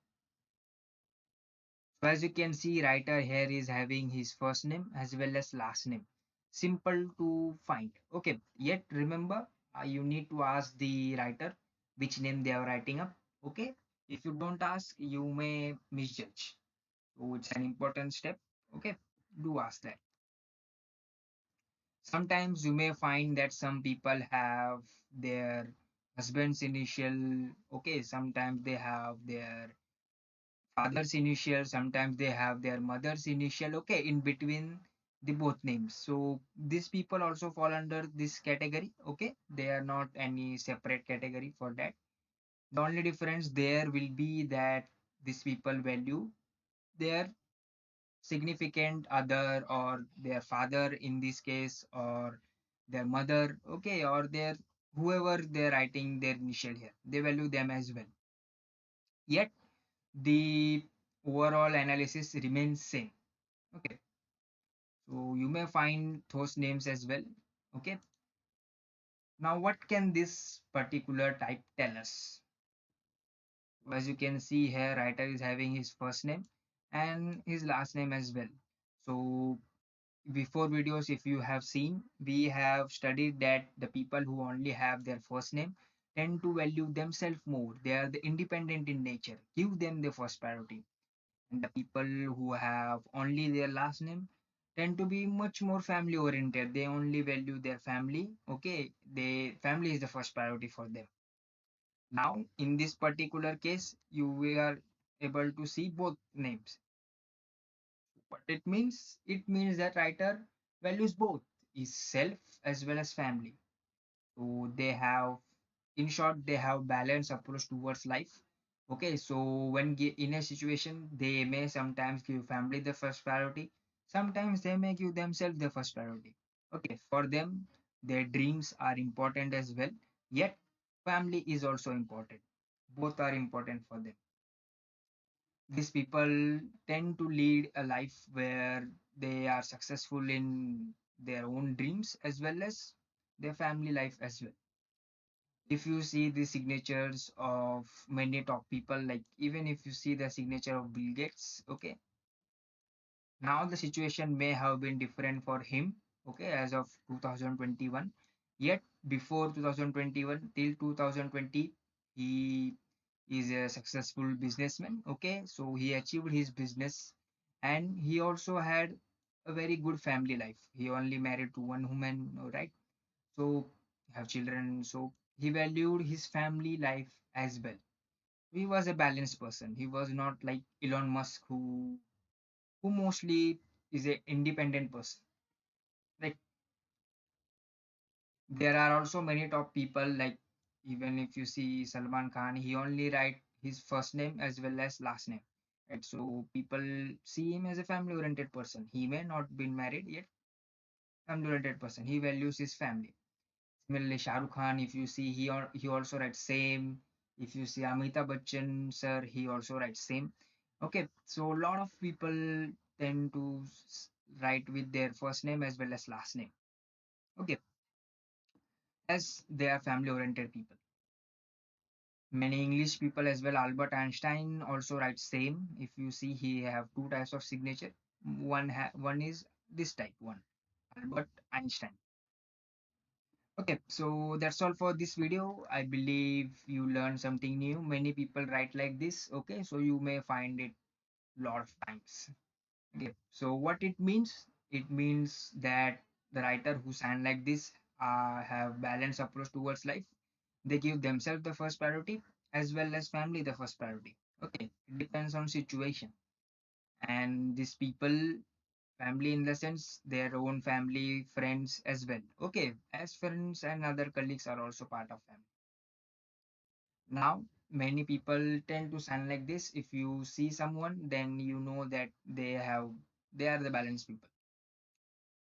So as you can see, writer here is having his first name as well as last name. Simple to find. Okay, yet remember, You need to ask the writer which name they are writing up. Okay. If you don't ask, you may misjudge. So it's an important step. Okay. Do ask that. Sometimes you may find that some people have their husband's initial. Okay. Sometimes they have their father's initial, sometimes they have their mother's initial, okay, in between the both names. So these people also fall under this category, okay. They are not any separate category for that. The only difference there will be that these people value their significant other or their father in this case, or their mother, okay, or their whoever they're writing their initial here, they value them as well. Yet the overall analysis remains same. Okay, so you may find those names as well. Okay, now what can this particular type tell us? As you can see here, writer is having his first name and his last name as well. So before videos, if you have seen, we have studied that the people who only have their first name tend to value themselves more. They are the independent in nature. Give them the first priority. And the people who have only their last name tend to be much more family oriented. They only value their family. Okay, they family is the first priority for them. Now in this particular case, you we are able to see both names. What it means that writer values both is self as well as family. So they have, in short, they have balanced approach towards life. Okay, so when in a situation, they may sometimes give family the first priority. Sometimes they may give themselves the first priority. Okay, for them, their dreams are important as well. Yet, family is also important. Both are important for them. These people tend to lead a life where they are successful in their own dreams as well as their family life as well. If you see the signatures of many top people, like even if you see the signature of Bill Gates, okay, now the situation may have been different for him, okay, as of 2021. Yet before 2021 till 2020, he is a successful businessman, okay, so he achieved his business and he also had a very good family life. He only married to one woman, right? So have children, so he valued his family life as well. He was a balanced person. He was not like Elon Musk, who mostly is a independent person. Like there are also many top people, like even if you see Salman Khan, he only write his first name as well as last name, right? So people see him as a family oriented person. He may not been married yet, family oriented person. He values his family. Similarly, Shah Rukh Khan, if you see, he also writes same. If you see Amitabh Bachchan, sir, he also writes same. Okay, so a lot of people tend to write with their first name as well as last name. Okay, as they are family-oriented people. Many English people as well. Albert Einstein also writes same. If you see, he have two types of signature. One is this type one, Albert Einstein. Okay, so that's all for this video. I believe you learned something new. Many people write like this. Okay, so you may find it lot of times. Okay, so what it means? It means that the writer who sound like this have balanced approach towards life. They give themselves the first priority as well as family the first priority. Okay, it depends on situation. And these people, family in the sense their own family, friends as well. Okay, as friends and other colleagues are also part of family. Now, many people tend to sound like this. If you see someone, then you know that they are the balanced people.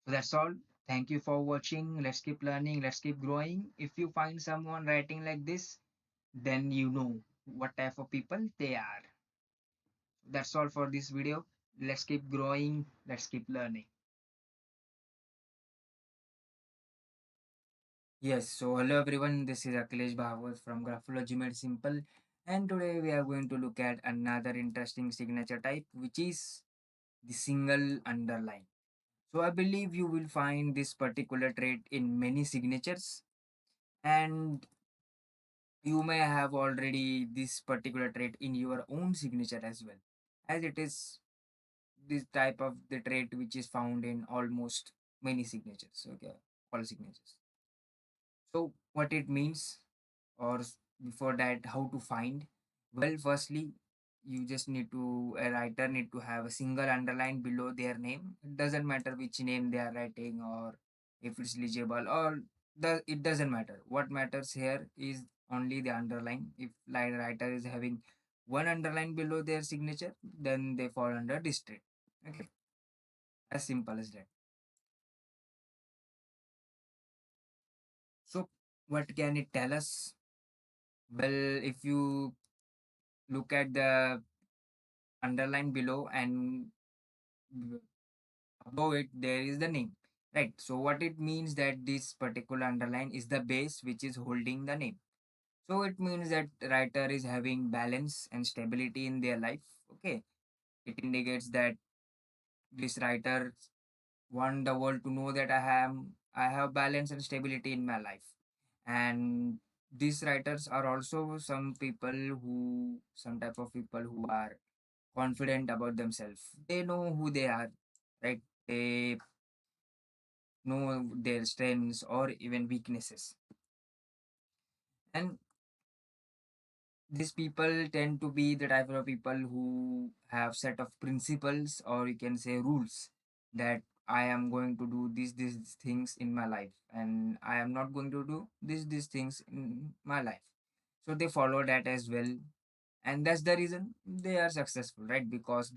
So that's all. Thank you for watching. Let's keep learning. Let's keep growing. If you find someone writing like this, then you know what type of people they are. That's all for this video. Let's keep growing. Let's keep learning. Yes, so hello everyone. This is Akhilesh Bhagwat from Graphology Made Simple, and today we are going to look at another interesting signature type, which is the single underline. So I believe you will find this particular trait in many signatures, And you may have already this particular trait in your own signature as well, as it is this type of the trait which is found in almost many signatures. Okay, all signatures. So what it means, or before that, how to find? Well, firstly, you just need to a writer need to have a single underline below their name. It doesn't matter which name they are writing, or if it's legible, or it doesn't matter. What matters here is only the underline. If like writer is having one underline below their signature, then they fall under this trait. Okay, as simple as that. So what can it tell us? Well, if you look at the underline below and b- above it there is the name, right? So what it means that this particular underline is the base which is holding the name. So it means that writer is having balance and stability in their life. Okay, it indicates that this writer want the world to know that I have balance and stability in my life. And these writers are also some type of people who are confident about themselves. They know who they are, right? They know their strengths or even weaknesses. And these people tend to be the type of people who have set of principles, or you can say rules, that I am going to do these things in my life, and I am not going to do these things in my life. So they follow that as well, and that's the reason they are successful, right? Because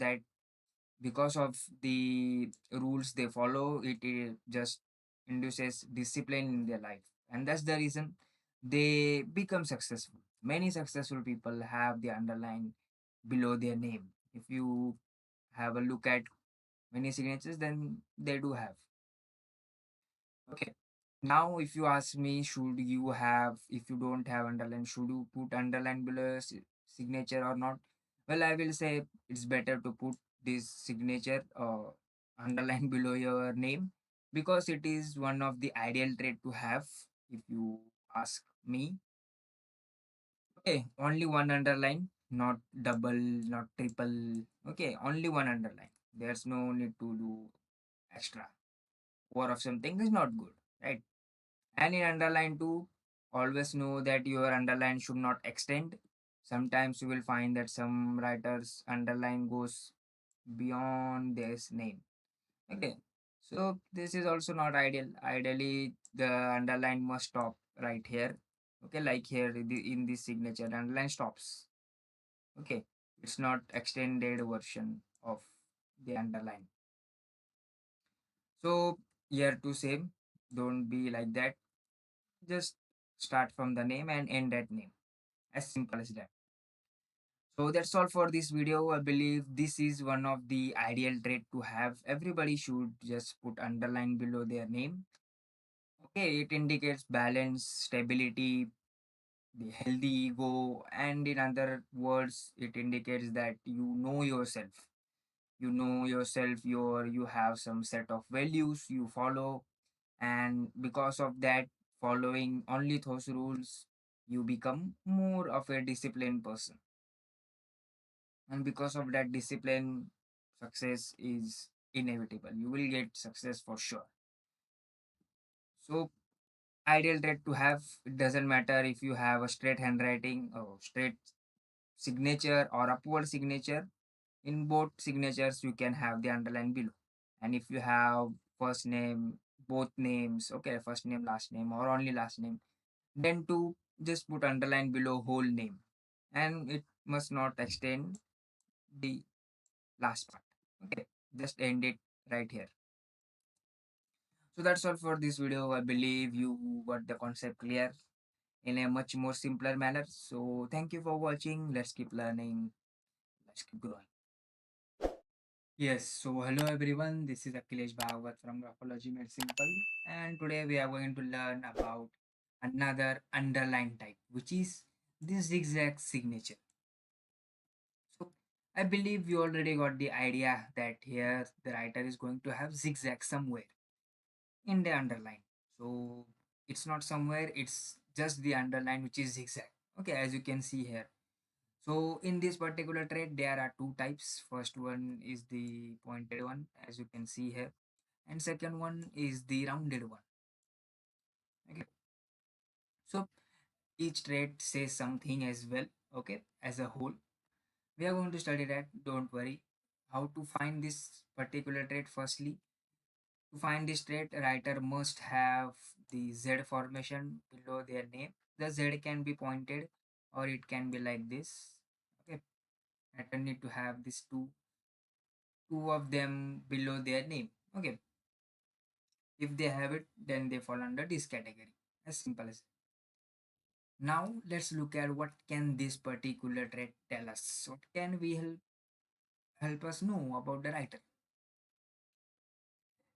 of the rules they follow, it just induces discipline in their life, and that's the reason they become successful. Many successful people have the underline below their name. If you have a look at many signatures, then they do have. Okay, now if you ask me, should you have, if you don't have underline, should you put underline below your signature or not? Well, I will say it's better to put this signature underline below your name, because it is one of the ideal trait to have, if you ask me. Okay, only one underline, not double, not triple. Okay, only one underline. There's no need to do extra. Or of something is not good, right? And in underline too, always know that your underline should not extend. Sometimes you will find that some writers underline goes beyond this name. Okay. So this is also not ideal. Ideally, the underline must stop right here. Okay, like here in this signature, underline stops. Okay. It's not extended version of the underline. So here to same. Don't be like that. Just start from the name and end at name. As simple as that. So that's all for this video. I believe this is one of the ideal trait to have. Everybody should just put underline below their name. Okay, it indicates balance, stability, the healthy ego, and in other words, it indicates that you know yourself. You know yourself, you have some set of values you follow, and because of that, following only those rules, you become more of a disciplined person. And because of that discipline, success is inevitable. You will get success for sure. So ideal trait to have, it doesn't matter if you have a straight handwriting or straight signature or upward signature. In both signatures you can have the underline below. And if you have first name, both names, okay, first name, last name, or only last name, then to just put underline below whole name, and it must not extend the last part. Okay, just end it right here. So that's all for this video. I believe you got the concept clear in a much more simpler manner. So thank you for watching. Let's keep learning. Let's keep growing. Yes, so hello everyone. This is Akhilesh Bhagwat from Graphology Made Simple, and today we are going to learn about another underline type, which is the zigzag signature. So I believe you already got the idea that here the writer is going to have zigzag somewhere in the underline. So it's not somewhere, it's just the underline which is zigzag. Okay, as you can see here. So in this particular trait, there are two types. First one is the pointed one, as you can see here, and second one is the rounded one. Okay, so each trait says something as well. Okay, as a whole, we are going to study that. Don't worry. How to find this particular trait? Firstly, to find this trait, a writer must have the Z formation below their name. The Z can be pointed or it can be like this. Okay, writer need to have these two of them below their name. Okay, if they have it, then they fall under this category. As simple as. Now let's look at what can this particular trait tell us. What can we help us know about the writer?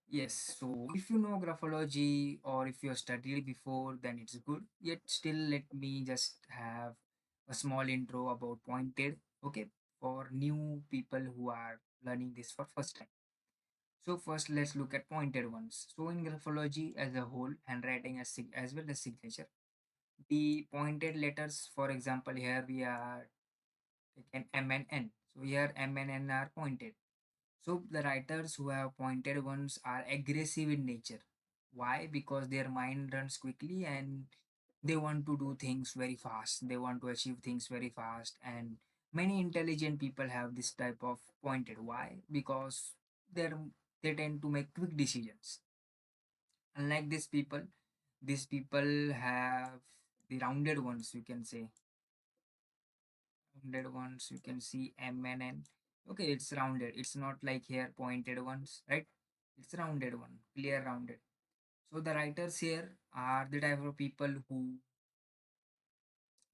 Yes, so if you know graphology or if you have studied before, then it's good. Yet still, let me just have a small intro about pointed, okay, for new people who are learning this for first time. So first, let's look at pointed ones. So in graphology as a whole, handwriting as well as signature, the pointed letters, for example, here we are taken M and N. So here M and N are pointed. So the writers who have pointed ones are aggressive in nature. Why? Because their mind runs quickly and they want to do things very fast. They want to achieve things very fast. And many intelligent people have this type of pointed. Why? Because they're they tend to make quick decisions. Unlike these people have the rounded ones, you can say. Rounded ones, you can see M and N. Okay, it's rounded. It's not like here pointed ones, right? It's rounded one, clear rounded. So the writers here are the type of people who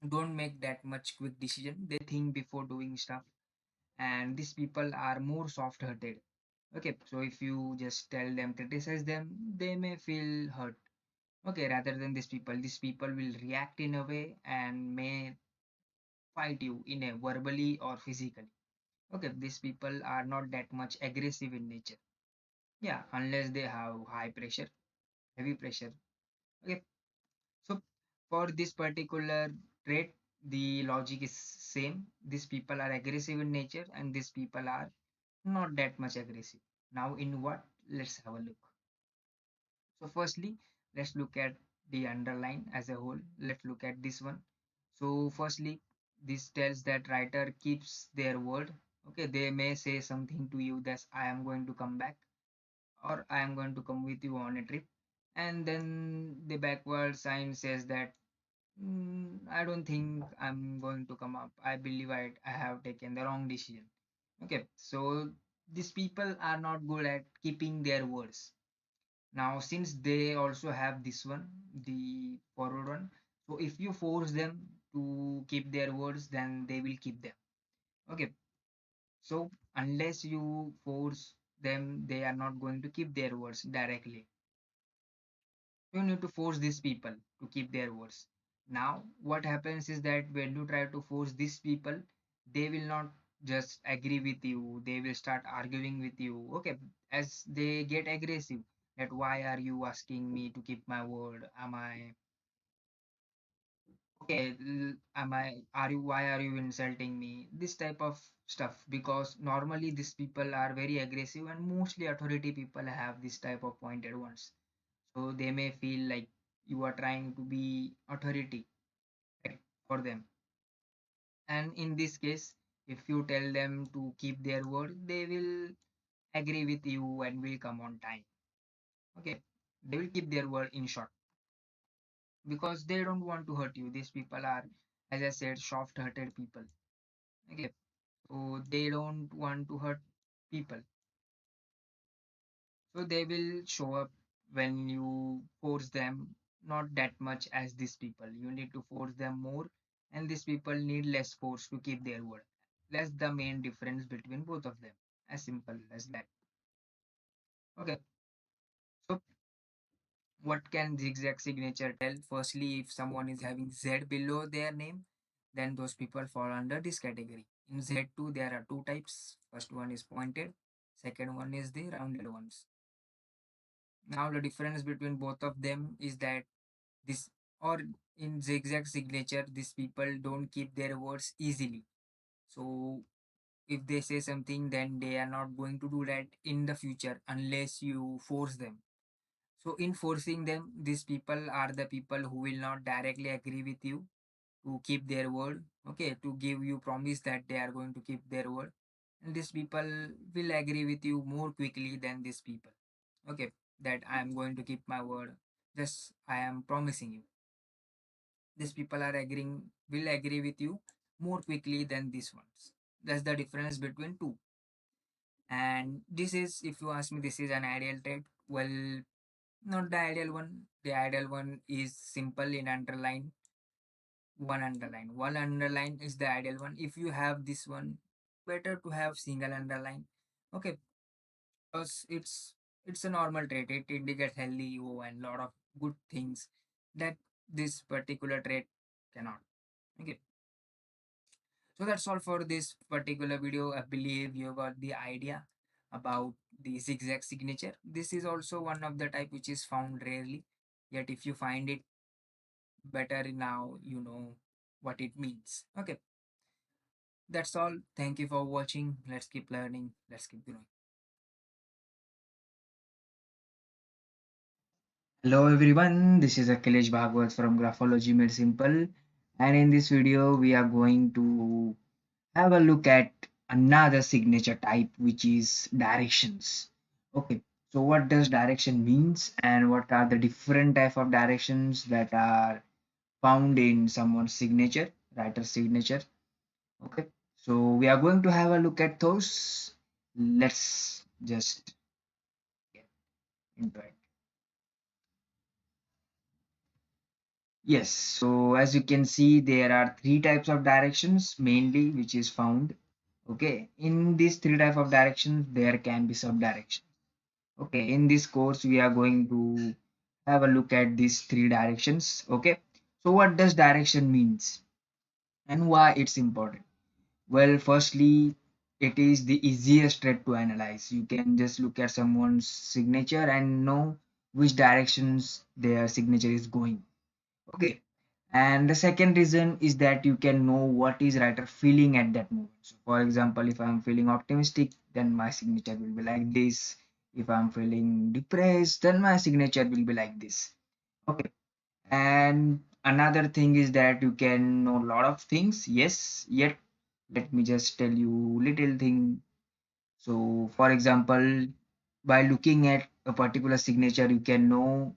don't make that much quick decision. They think before doing stuff, and these people are more soft-hearted. Okay, so if you just tell them, criticize them, they may feel hurt. Okay, rather than these people will react in a way and may fight you in a verbally or physically. Okay, these people are not that much aggressive in nature. Yeah, unless they have high pressure, heavy pressure. Okay, so for this particular trait, the logic is same. These people are aggressive in nature and these people are not that much aggressive. Now, in what? Let's have a look. So, firstly, let's look at the underline as a whole. Let's look at this one. So, firstly, this tells that writer keeps their word. Okay, they may say something to you that I am going to come back or I am going to come with you on a trip. And then the backward sign says that I don't think I'm going to come up. I believe I have taken the wrong decision. Okay, so these people are not good at keeping their words. Now, since they also have this one, the forward one, so if you force them to keep their words, then they will keep them. Okay, so unless you force them, they are not going to keep their words directly. You need to force these people to keep their words. Now what happens is that when you try to force these people, they will not just agree with you, they will start arguing with you. Okay, as they get aggressive, that why are you asking me to keep my word, am I okay, am I are you why are you insulting me, this type of stuff. Because normally these people are very aggressive and mostly authority people have this type of pointed ones. So they may feel like you are trying to be authority, right, for them. And in this case, if you tell them to keep their word, they will agree with you and will come on time. Okay, they will keep their word in short because they don't want to hurt you. These people are, as I said, soft-hearted people. Okay, so they don't want to hurt people. So they will show up when you force them, not that much as these people. You need to force them more, and these people need less force to keep their word. That's the main difference between both of them. As simple as that. Okay, so what can zigzag signature tell? Firstly, if someone is having Z below their name, then those people fall under this category. In Z2, there are two types. First one is pointed, second one is the rounded ones. Now, the difference between both of them is that this or in zigzag signature, these people don't keep their words easily. So if they say something, then they are not going to do that in the future unless you force them. So in forcing them, these people are the people who will not directly agree with you to keep their word, okay, to give you promise that they are going to keep their word. And these people will agree with you more quickly than these people, okay, that I am going to keep my word, just I am promising you. These people are agreeing, will agree with you more quickly than these ones. That's the difference between two. And this is, if you ask me, this is an ideal trait. Well, not the ideal one. The ideal one is simple in underline, one underline. One underline is the ideal one. If you have this one, better to have single underline. Okay, because it's a normal trait. It indicates healthy ego and lot of good things that this particular trait cannot. Okay. So that's all for this particular video. I believe you got the idea about the zigzag signature. This is also one of the type which is found rarely. Yet if you find it, better now you know what it means. Okay, that's all. Thank you for watching. Let's keep learning. Let's keep growing. Hello everyone, this is Akhilesh Bhagwat from Graphology Made Simple, and in this video we are going to have a look at another signature type, which is directions. Okay, so what does direction means and what are the different type of directions that are found in someone's signature, writer's signature. Okay, so we are going to have a look at those. Let's just get into it. Yes, so as you can see, there are three types of directions mainly which is found. Okay, in these three type of directions, there can be sub-directions. Okay, in this course, we are going to have a look at these three directions. Okay, so what does direction means and why it's important? Well, firstly, it is the easiest trait to analyze. You can just look at someone's signature and know which directions their signature is going. Okay. And the second reason is that you can know what is writer feeling at that moment. So for example, if I'm feeling optimistic, then my signature will be like this. If I'm feeling depressed, then my signature will be like this. Okay. And another thing is that you can know a lot of things. Yes, yet let me just tell you little thing. So for example, by looking at a particular signature, you can know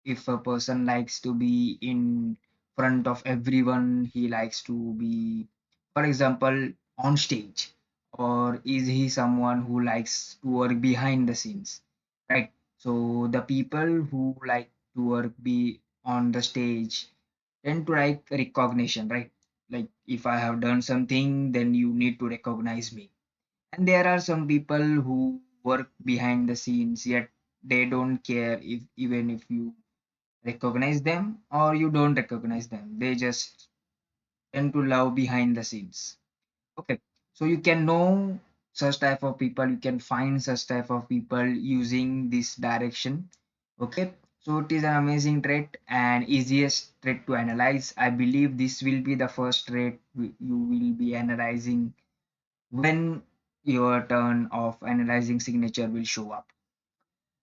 if a person likes to be in front of everyone, he likes to be, for example, on stage, or is he someone who likes to work behind the scenes, right? So the people who like to work be on the stage tend to like recognition, right? Like if I have done something, then you need to recognize me. And there are some people who work behind the scenes, yet they don't care if even if you recognize them or you don't recognize them. They just tend to love behind the scenes. Okay. So you can know such type of people, you can find such type of people using this direction. Okay. So it is an amazing trait and easiest trait to analyze. I believe this will be the first trait you will be analyzing when your turn of analyzing signature will show up.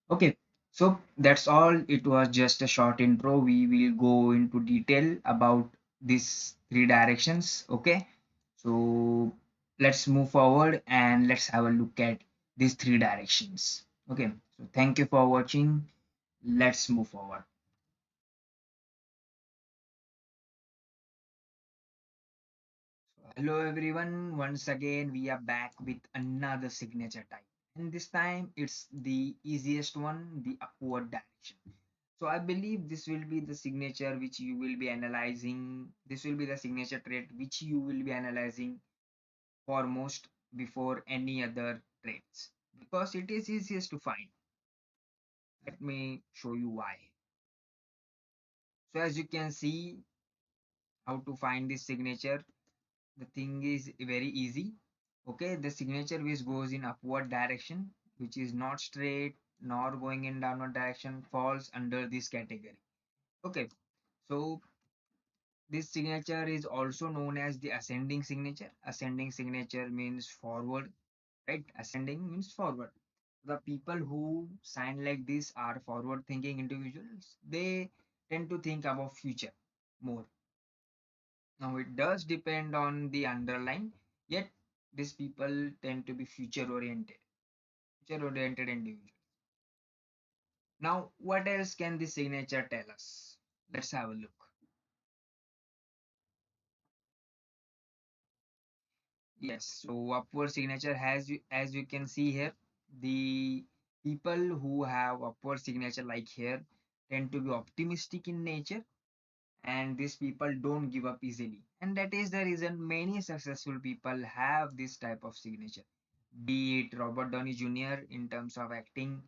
Okay, so that's all. It was just a short intro. We will go into detail about these three directions. Okay, so let's move forward and let's have a look at these three directions. Okay, so thank you for watching. Let's move forward. Hello everyone, once again we are back with another signature type, and this time it's the easiest one, the upward direction. So I believe this will be the signature which you will be analyzing. This will be the signature trait which you will be analyzing foremost before any other traits because it is easiest to find. Let me show you why. So as you can see how to find this signature, the thing is very easy. Okay, the signature which goes in upward direction, which is not straight nor going in downward direction, falls under this category. Okay, So this signature is also known as the ascending signature. Ascending signature means forward, right? Ascending means forward. The people who sign like this are forward thinking individuals. They tend to think about future more. Now it does depend on the underline, yet these people tend to be future oriented individuals. Now what else can the signature tell us? Let's have a look. Yes, so upward signature has as you can see here, the people who have upward signature like here tend to be optimistic in nature, and these people don't give up easily. And that is the reason many successful people have this type of signature. Be it Robert Downey Jr. in terms of acting,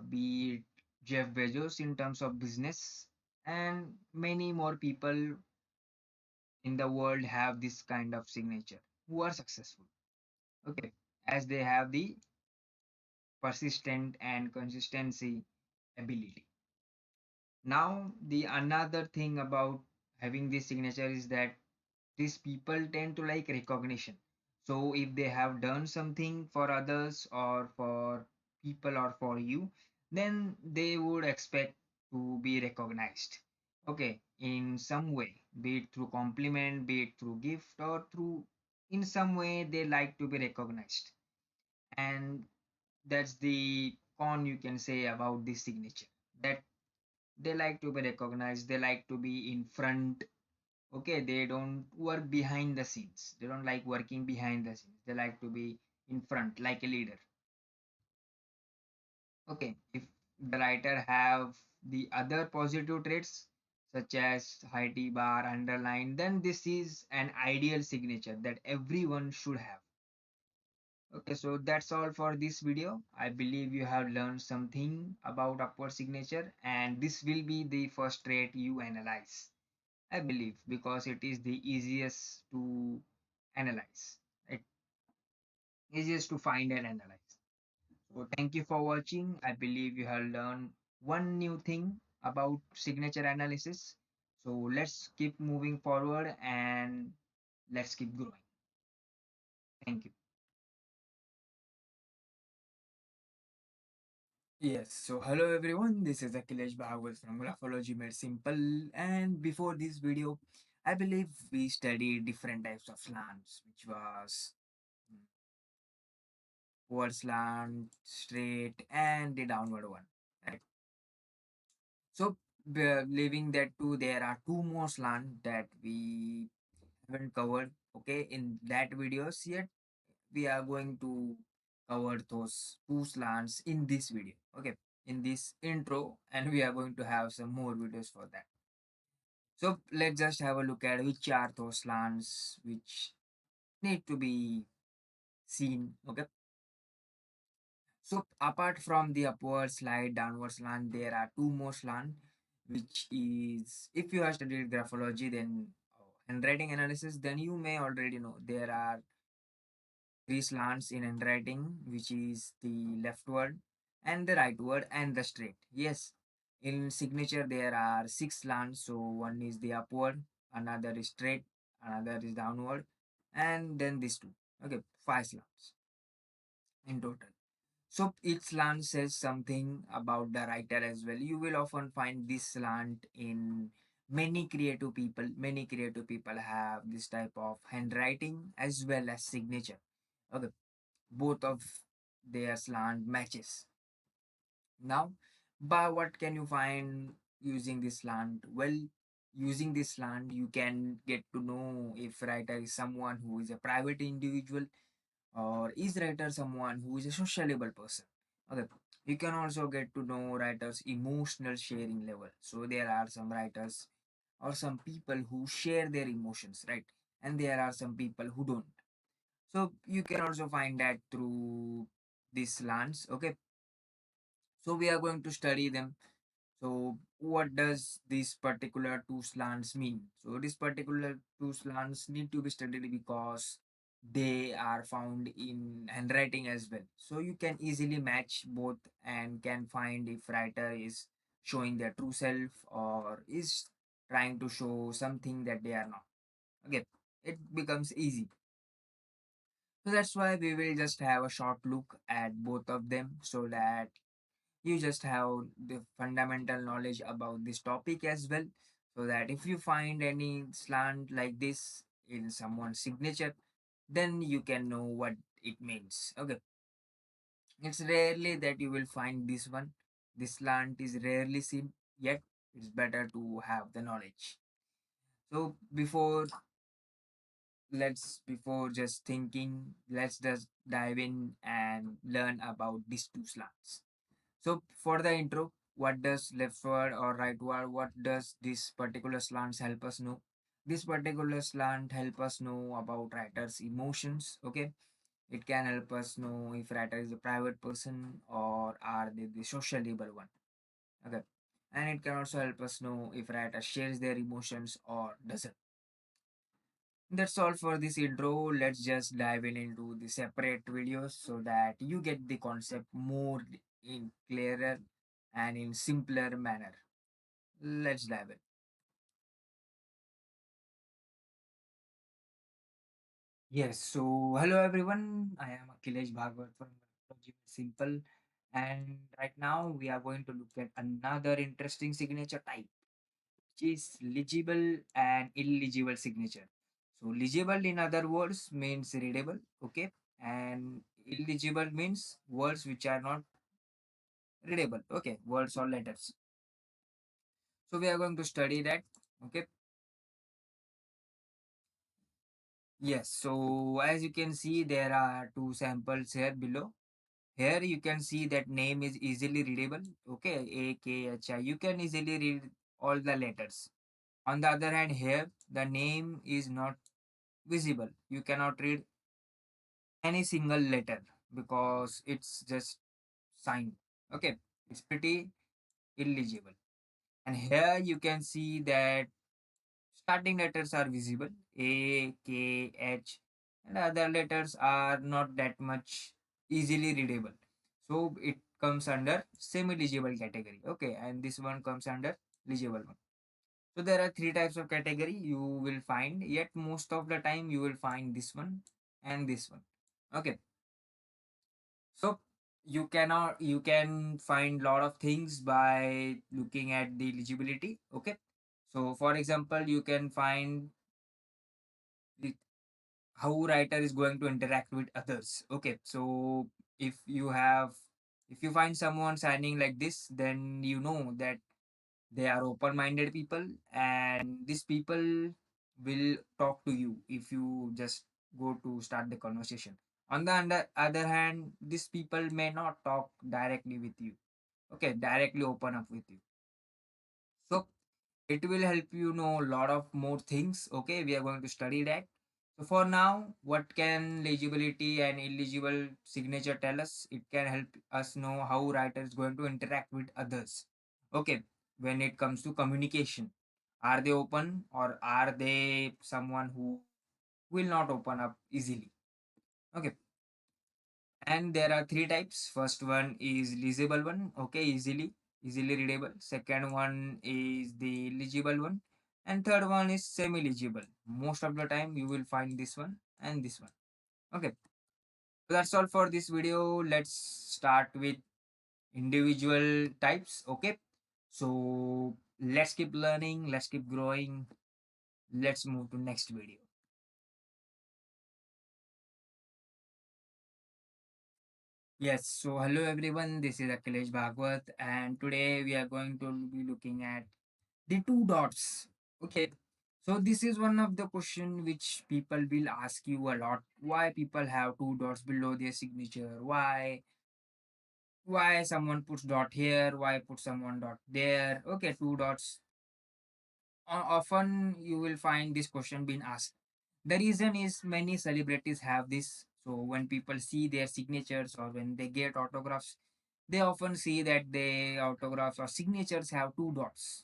be it Jeff Bezos in terms of business, and many more people in the world have this kind of signature who are successful. Okay, as they have the persistent and consistency ability. Now, the another thing about having this signature is that these people tend to like recognition. So if they have done something for others or for people or for you, then they would expect to be recognized. Okay, in some way, be it through compliment, be it through gift, or through in some way they like to be recognized. And that's the con you can say about this signature, that they like to be recognized, they like to be in front. Okay, they don't work behind the scenes, they don't like working behind the scenes, they like to be in front like a leader. Okay, if the writer have the other positive traits such as high T bar underline, then this is an ideal signature that everyone should have. Okay, so that's all for this video. I believe you have learned something about upward signature, and this will be the first trait you analyze. I believe because it is the easiest to analyze, right? Easiest to find and analyze. So thank you for watching. I believe you have learned one new thing about signature analysis. So let's keep moving forward and let's keep growing. Thank you. Yes, so hello everyone, this is Akhilesh Bhagwat from Graphology Made Simple. And before this video, I believe we studied different types of slants, which was upward slant, straight, and the downward one. Right. So, leaving that two, there are two more slants that we haven't covered. Okay, in that videos yet, we are going to cover those two slants in this video. Okay, in this intro, and we are going to have some more videos for that. So let's just have a look at which are those slants which need to be seen. Okay, so apart from the upward slide, downward slant, there are two more slant, which is if you have studied graphology, then handwriting analysis, then you may already know there are three slants in handwriting, which is the leftward and the rightward and the straight. Yes, in signature there are six slants. So one is the upward, another is straight, another is downward, and then these two. Okay, five slants in total. So each slant says something about the writer as well. You will often find this slant in many creative people. Many creative people have this type of handwriting as well as signature. Okay, both of their slant matches. Now, but what can you find using this slant? Well, using this slant, you can get to know if writer is someone who is a private individual or is writer someone who is a sociable person. Okay, you can also get to know writers emotional sharing level. So there are some writers or some people who share their emotions, right? And there are some people who don't. So you can also find that through these slants. Okay, so we are going to study them. So what does these particular two slants mean? So this particular two slants need to be studied because they are found in handwriting as well. So you can easily match both and can find if writer is showing their true self or is trying to show something that they are not. Okay, it becomes easy. So that's why we will just have a short look at both of them so that you just have the fundamental knowledge about this topic as well. So that if you find any slant like this in someone's signature, then you can know what it means. Okay, it's rarely that you will find this one. This slant is rarely seen, yet it's better to have the knowledge. So before just thinking, let's just dive in and learn about these two slants. So for the intro, what does left word or right word, what does this particular slants help us know? This particular slant help us know about writer's emotions. Okay, it can help us know if writer is a private person or are they the sociable one. Okay, and it can also help us know if writer shares their emotions or doesn't. That's all for this intro. Let's just dive in into the separate videos so that you get the concept more in clearer and in simpler manner. Let's dive in. Yes, so hello everyone. I am Akhilesh Bhagwat from Graphology and right now we are going to look at another interesting signature type, which is legible and illegible signature. So legible in other words means readable, okay, and illegible means words which are not readable, okay, words or letters. So we are going to study that, okay. Yes, so as you can see, there are two samples here below. Here you can see that name is easily readable. Okay, A, K, H, I. You can easily read all the letters. On the other hand, here the name is not visible. You cannot read any single letter because it's just signed. Okay, it's pretty illegible. And here you can see that starting letters are visible. A, K, H, and other letters are not that much easily readable. So it comes under semi-legible category. Okay, and this one comes under legible one. So there are three types of category you will find, yet most of the time you will find this one and this one. Okay, so you can find lot of things by looking at the legibility. Okay, so for example, you can find the how writer is going to interact with others. Okay, so if you have if you find someone signing like this, then you know that they are open-minded people, and these people will talk to you if you just go to start the conversation. On the other hand, these people may not talk directly with you, okay, directly open up with you. So it will help you know a lot of more things. Okay, we are going to study that. So for now, what can legibility and illegible signature tell us? It can help us know how writer is going to interact with others. Okay, when it comes to communication, are they open or are they someone who will not open up easily? Okay, and there are three types. First one is legible one, okay, easily readable. Second one is the legible one, and third one is semi legible. Most of the time you will find this one and this one. Okay, so that's all for this video. Let's start with individual types. Okay, so let's keep learning, let's keep growing. Let's move to next video. Yes, so hello everyone, this is Akhilesh Bhagwat, and today we are going to be looking at the two dots. Okay, so this is one of the question which people will ask you a lot. Why people have two dots below their signature? Why someone puts dot here? Why put someone dot there? Okay, two dots. Often you will find this question being asked. The reason is many celebrities have this. So when people see their signatures or when they get autographs, they often see that the autographs or signatures have two dots.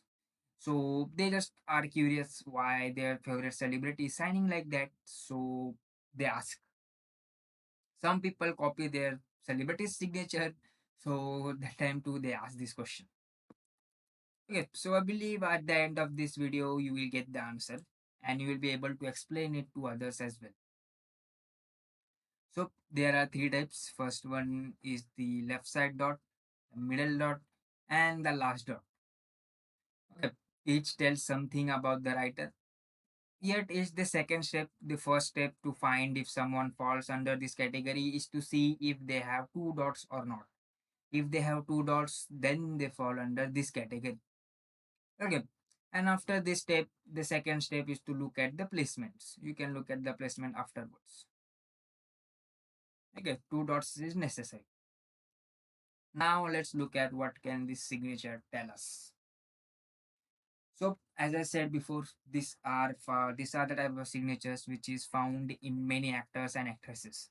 So they just are curious why their favorite celebrity is signing like that. So they ask. Some people copy their celebrity's signature. So that time too they ask this question. Okay, so I believe at the end of this video, you will get the answer and you will be able to explain it to others as well. So there are three types. First one is the left side dot, the middle dot, and the last dot. Okay, each tells something about the writer. Yet is the second step. The first step to find if someone falls under this category is to see if they have two dots or not. If they have two dots, then they fall under this category. Okay. And after this step, the second step is to look at the placements. You can look at the placement afterwards. Okay, two dots is necessary. Now let's look at what can this signature tell us. So as I said before, these are the type of signatures which is found in many actors and actresses.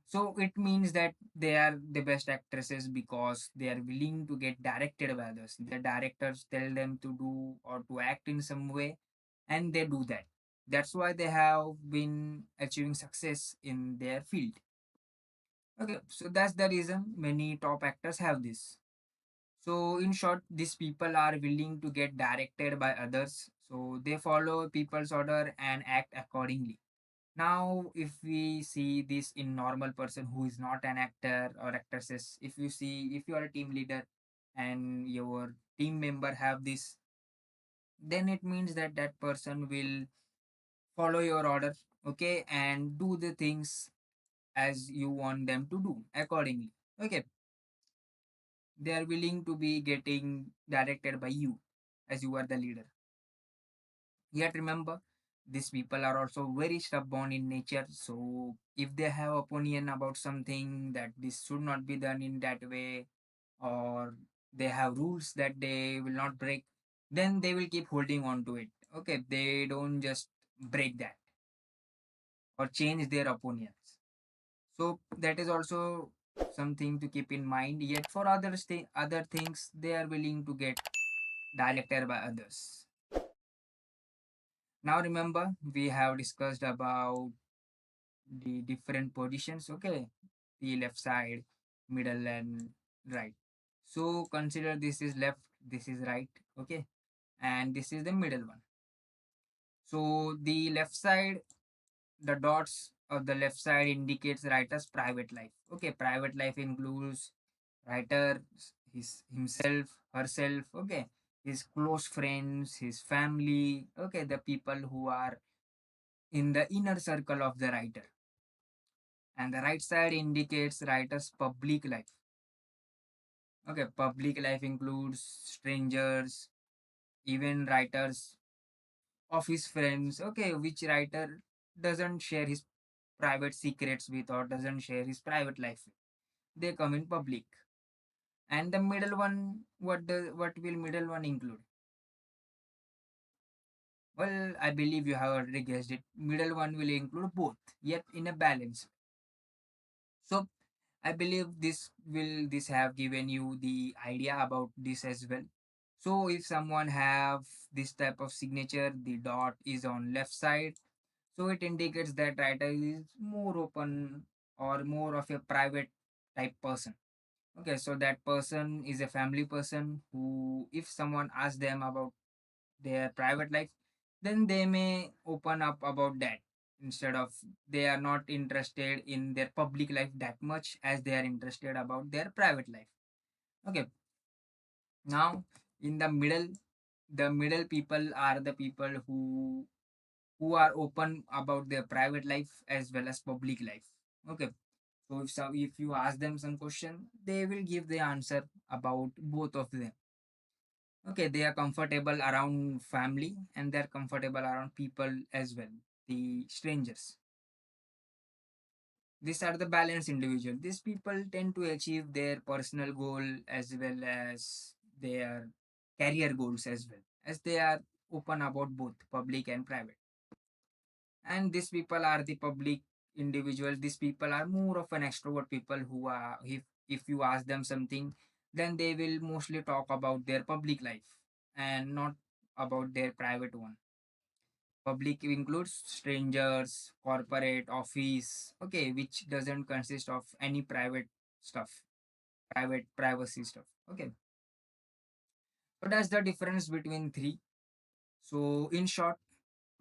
So it means that they are the best actresses because they are willing to get directed by others. The directors tell them to do or to act in some way, and they do that. That's why they have been achieving success in their field. Okay, so that's the reason many top actors have this. So, in short, these people are willing to get directed by others. So, they follow people's order and act accordingly. Now, if we see this in normal person who is not an actor or actresses, if you are a team leader and your team member have this, then it means that that person will follow your order, okay, and do the things as you want them to do accordingly. Okay, they are willing to be getting directed by you as you are the leader. Yet remember, these people are also very stubborn in nature. So if they have opinion about something that this should not be done in that way, or they have rules that they will not break, then they will keep holding on to it. Okay, they don't just break that or change their opinions. So that is also something to keep in mind. Yet for other things, they are willing to get directed by others. Now remember, we have discussed about the different positions, okay? The left side, middle, and right. So consider this is left, this is right, okay? And this is the middle one. So the left side, the dots of the left side indicates writer's private life. Okay, private life includes writer, himself, herself, okay? His close friends, his family, okay? The people who are in the inner circle of the writer. And the right side indicates writer's public life. Okay, public life includes strangers, even writers of his friends. Okay, which writer doesn't share his private secrets with or doesn't share his private life with. They come in public. And the middle one, what will middle one include? Well, I believe you have already guessed it. Middle one will include both, yet in a balance. So I believe this have given you the idea about this as well. So if someone have this type of signature, the dot is on left side. So it indicates that writer is more open or more of a private type person. Okay, so that person is a family person who, if someone asks them about their private life, then they may open up about that instead of they are not interested in their public life that much as they are interested about their private life. Okay, now in the middle people are the people who are open about their private life as well as public life. Okay, so if you ask them some question, they will give the answer about both of them. Okay, they are comfortable around family and they're comfortable around people as well, the strangers. These are the balanced individual. These people tend to achieve their personal goal as well as their career goals as well, as they are open about both public and private. And these people are the public individuals. These people are more of an extrovert people who are, if you ask them something, then they will mostly talk about their public life and not about their private one. Public includes strangers, corporate, office, okay, which doesn't consist of any private stuff, private privacy stuff. Okay. What is the difference between three? So in short,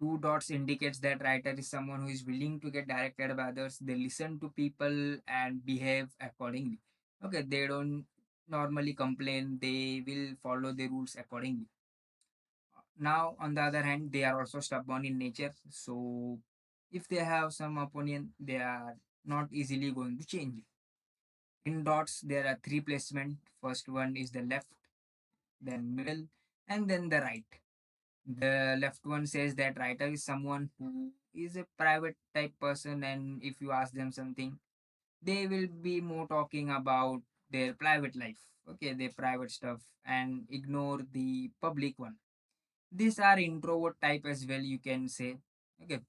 two dots indicates that writer is someone who is willing to get directed by others. They listen to people and behave accordingly. Okay, they don't normally complain. They will follow the rules accordingly. Now, on the other hand, they are also stubborn in nature. So if they have some opinion, they are not easily going to change it. In dots, there are three placement. First one is the left, then middle, and then the right. The left one says that writer is someone who is a private type person, and if you ask them something, they will be more talking about their private life, okay, their private stuff, and ignore the public one. These are introvert type as well, you can say. Okay.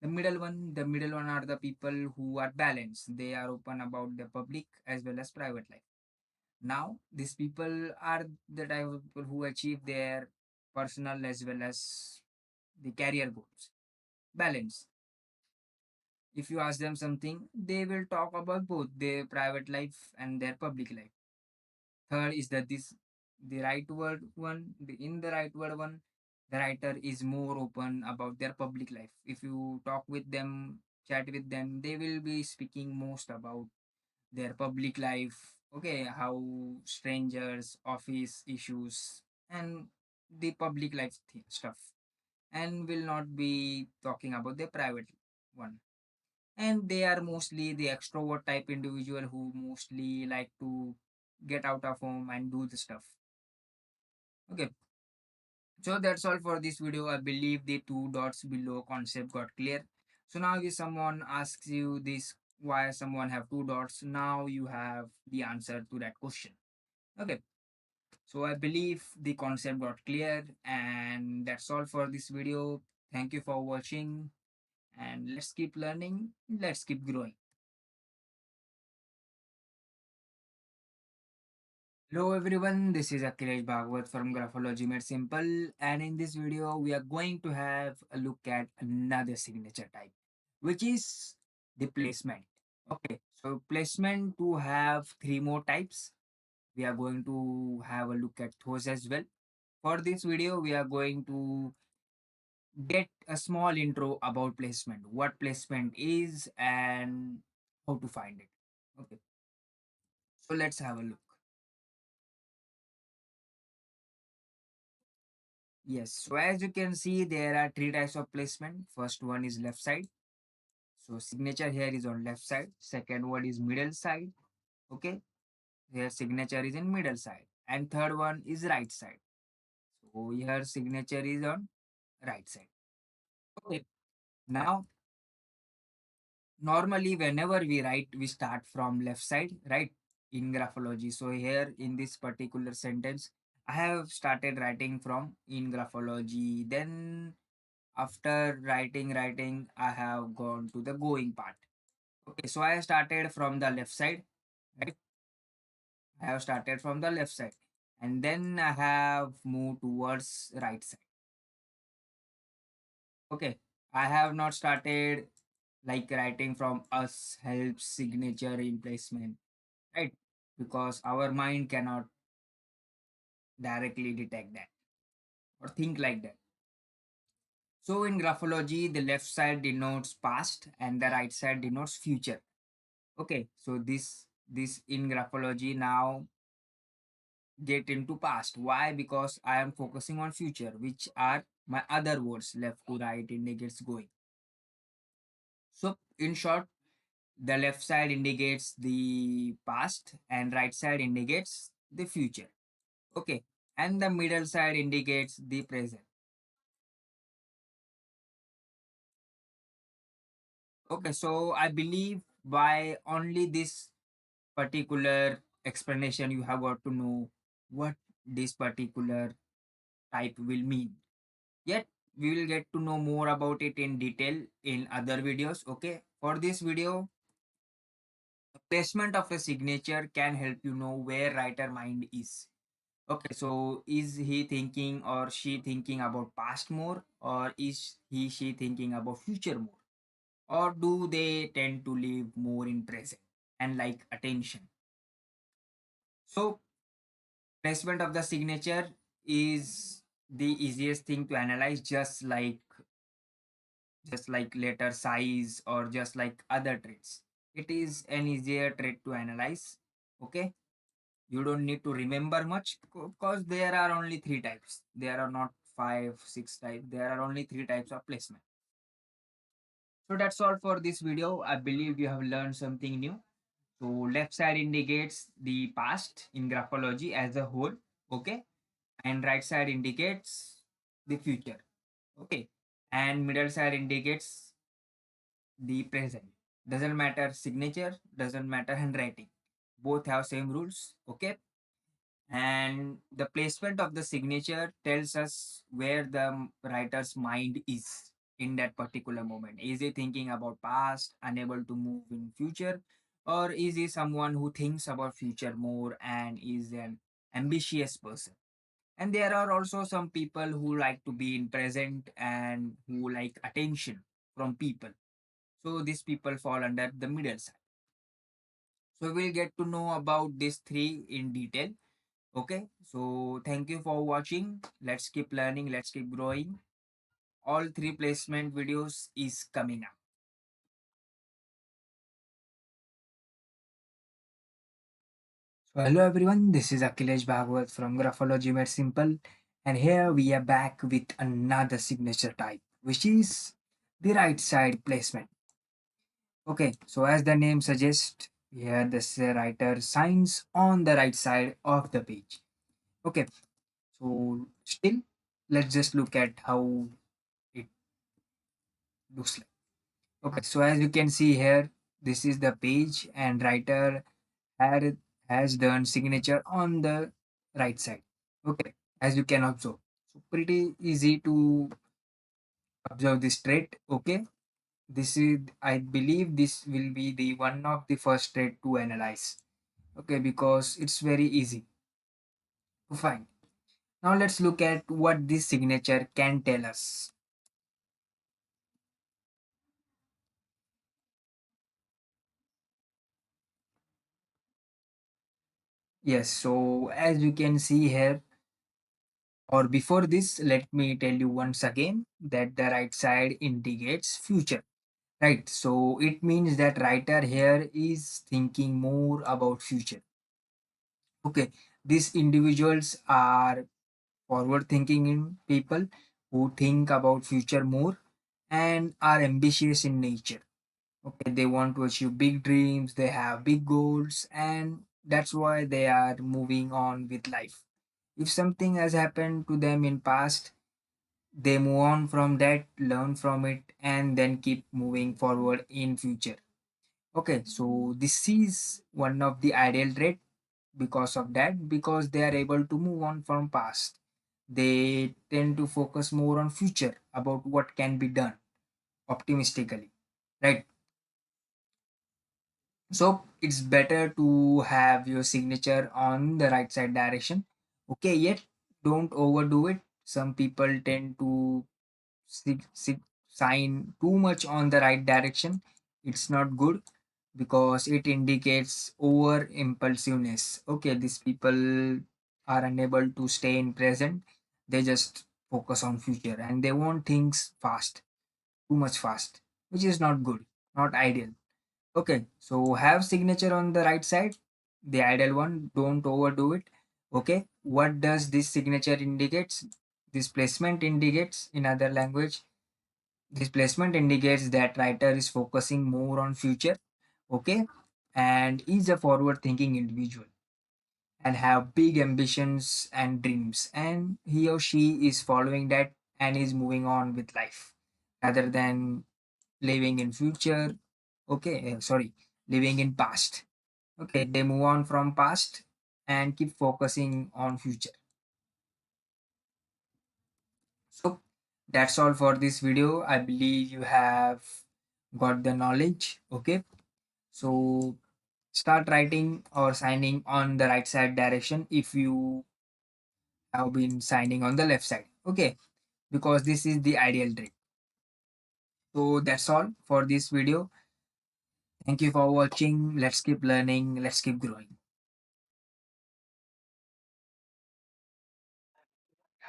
The middle one are the people who are balanced. They are open about the public as well as private life. Now, these people are the type of people who achieve their personal as well as the career goals. Balance. If you ask them something, they will talk about both their private life and their public life. Third is that this the right word one, in the right word one, the writer is more open about their public life. If you talk with them, chat with them, they will be speaking most about their public life, okay, how strangers, office issues, and the public life stuff, and will not be talking about the private one. And they are mostly the extrovert type individual who mostly like to get out of home and do the stuff. Okay, so that's all for this video. I believe the two dots below concept got clear. So now if someone asks you this, why someone have two dots, now you have the answer to that question. Okay, so I believe the concept got clear, and that's all for this video. Thank you for watching, and let's keep learning, let's keep growing. Hello everyone, this is Akhilesh Bhagwat from Graphology Made Simple, and in this video we are going to have a look at another signature type, which is the placement. Okay, so placement to have three more types. We are going to have a look at those as well. For this video, we are going to get a small intro about placement, what placement is and how to find it. Okay, so let's have a look. Yes, so as you can see, there are three types of placement. First one is left side. So signature here is on left side. Second one is middle side. Okay, here signature is in middle side. And third one is right side. So here signature is on right side. Okay, now normally whenever we write, we start from left side, right? In graphology. So here in this particular sentence, I have started writing from in graphology. Then after writing, I have gone to the going part. Okay, so I started from the left side, right? I have started from the left side, and then I have moved towards right side. Okay, I have not started like writing from us, helps, signature, in placement, right? Because our mind cannot directly detect that or think like that. So in graphology, the left side denotes past and the right side denotes future. Okay, so this in graphology now get into past. Why? Because I am focusing on future, which are my other words, left to right indicates going. So in short, the left side indicates the past and right side indicates the future. Okay, and the middle side indicates the present. Okay, so I believe by only this particular explanation you have got to know what this particular type will mean. Yet we will get to know more about it in detail in other videos. Okay, for this video, the placement of a signature can help you know where writer mind is. Okay, so is he thinking or she thinking about past more, or is he she thinking about future more, or do they tend to live more in present and like attention? So placement of the signature is the easiest thing to analyze, just like letter size or just like other traits. It is an easier trait to analyze. Okay, you don't need to remember much because there are only three types. There are not five, six types. There are only three types of placement. So that's all for this video. I believe you have learned something new. So left side indicates the past in graphology as a whole. Okay, and right side indicates the future. Okay, and middle side indicates the present. Doesn't matter signature, doesn't matter handwriting. Both have same rules. Okay, and the placement of the signature tells us where the writer's mind is in that particular moment. Is he thinking about past, unable to move in future, or is he someone who thinks about future more and is an ambitious person? And there are also some people who like to be in present and who like attention from people. So these people fall under the middle side. So we'll get to know about these three in detail. Okay, so thank you for watching. Let's keep learning, let's keep growing. All three placement videos is coming up. So hello everyone, this is Akhilesh Bhagwat from Graphology Made Simple, and here we are back with another signature type, which is the right side placement. Okay, so as the name suggests, here the writer signs on the right side of the page. Okay, so still, let's just look at how it looks like. Okay, so as you can see here, this is the page and writer had, has done signature on the right side. Okay, as you can observe. So pretty easy to observe this trait. Okay, this is, I believe this will be the one of the first trait to analyze. Okay, because it's very easy to find. Now let's look at what this signature can tell us. Yes, so as you can see here, or before this, let me tell you once again that the right side indicates future, right? So it means that writer here is thinking more about future. Okay, these individuals are forward thinking in people who think about future more and are ambitious in nature. Okay, they want to achieve big dreams, they have big goals, and that's why they are moving on with life. If something has happened to them in past, they move on from that, learn from it, and then keep moving forward in future. Okay, so this is one of the ideal trait because of that, because they are able to move on from past. They tend to focus more on future about what can be done optimistically, right? So it's better to have your signature on the right side direction. Okay, yet don't overdo it. Some people tend to sign too much on the right direction. It's not good because it indicates over impulsiveness. Okay, these people are unable to stay in present. They just focus on future and they want things fast, too much fast, which is not good, not ideal. Okay, so have signature on the right side, the ideal one, don't overdo it. Okay, what does this signature indicates? This placement indicates in other language. This placement indicates that writer is focusing more on future, okay, and is a forward thinking individual and have big ambitions and dreams, and he or she is following that and is moving on with life rather than living in future. Okay, sorry, living in past. Okay, they move on from past and keep focusing on future. So that's all for this video. I believe you have got the knowledge. Okay, so start writing or signing on the right side direction if you have been signing on the left side. Okay, because this is the ideal trick. So that's all for this video. Thank you for watching. Let's keep learning, let's keep growing.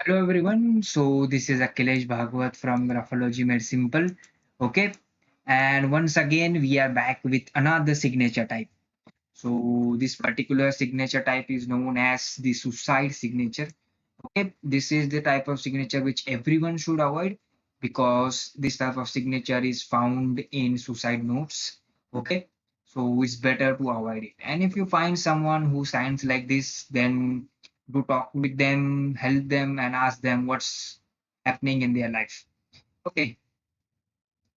Hello everyone. So this is Akhilesh Bhagwat from Graphology Made Simple. Okay. And once again we are back with another signature type. So this particular signature type is known as the suicide signature. Okay. This is the type of signature which everyone should avoid because this type of signature is found in suicide notes. Okay. So it's better to avoid it. And if you find someone who signs like this, then do talk with them, help them, and ask them what's happening in their life. Okay.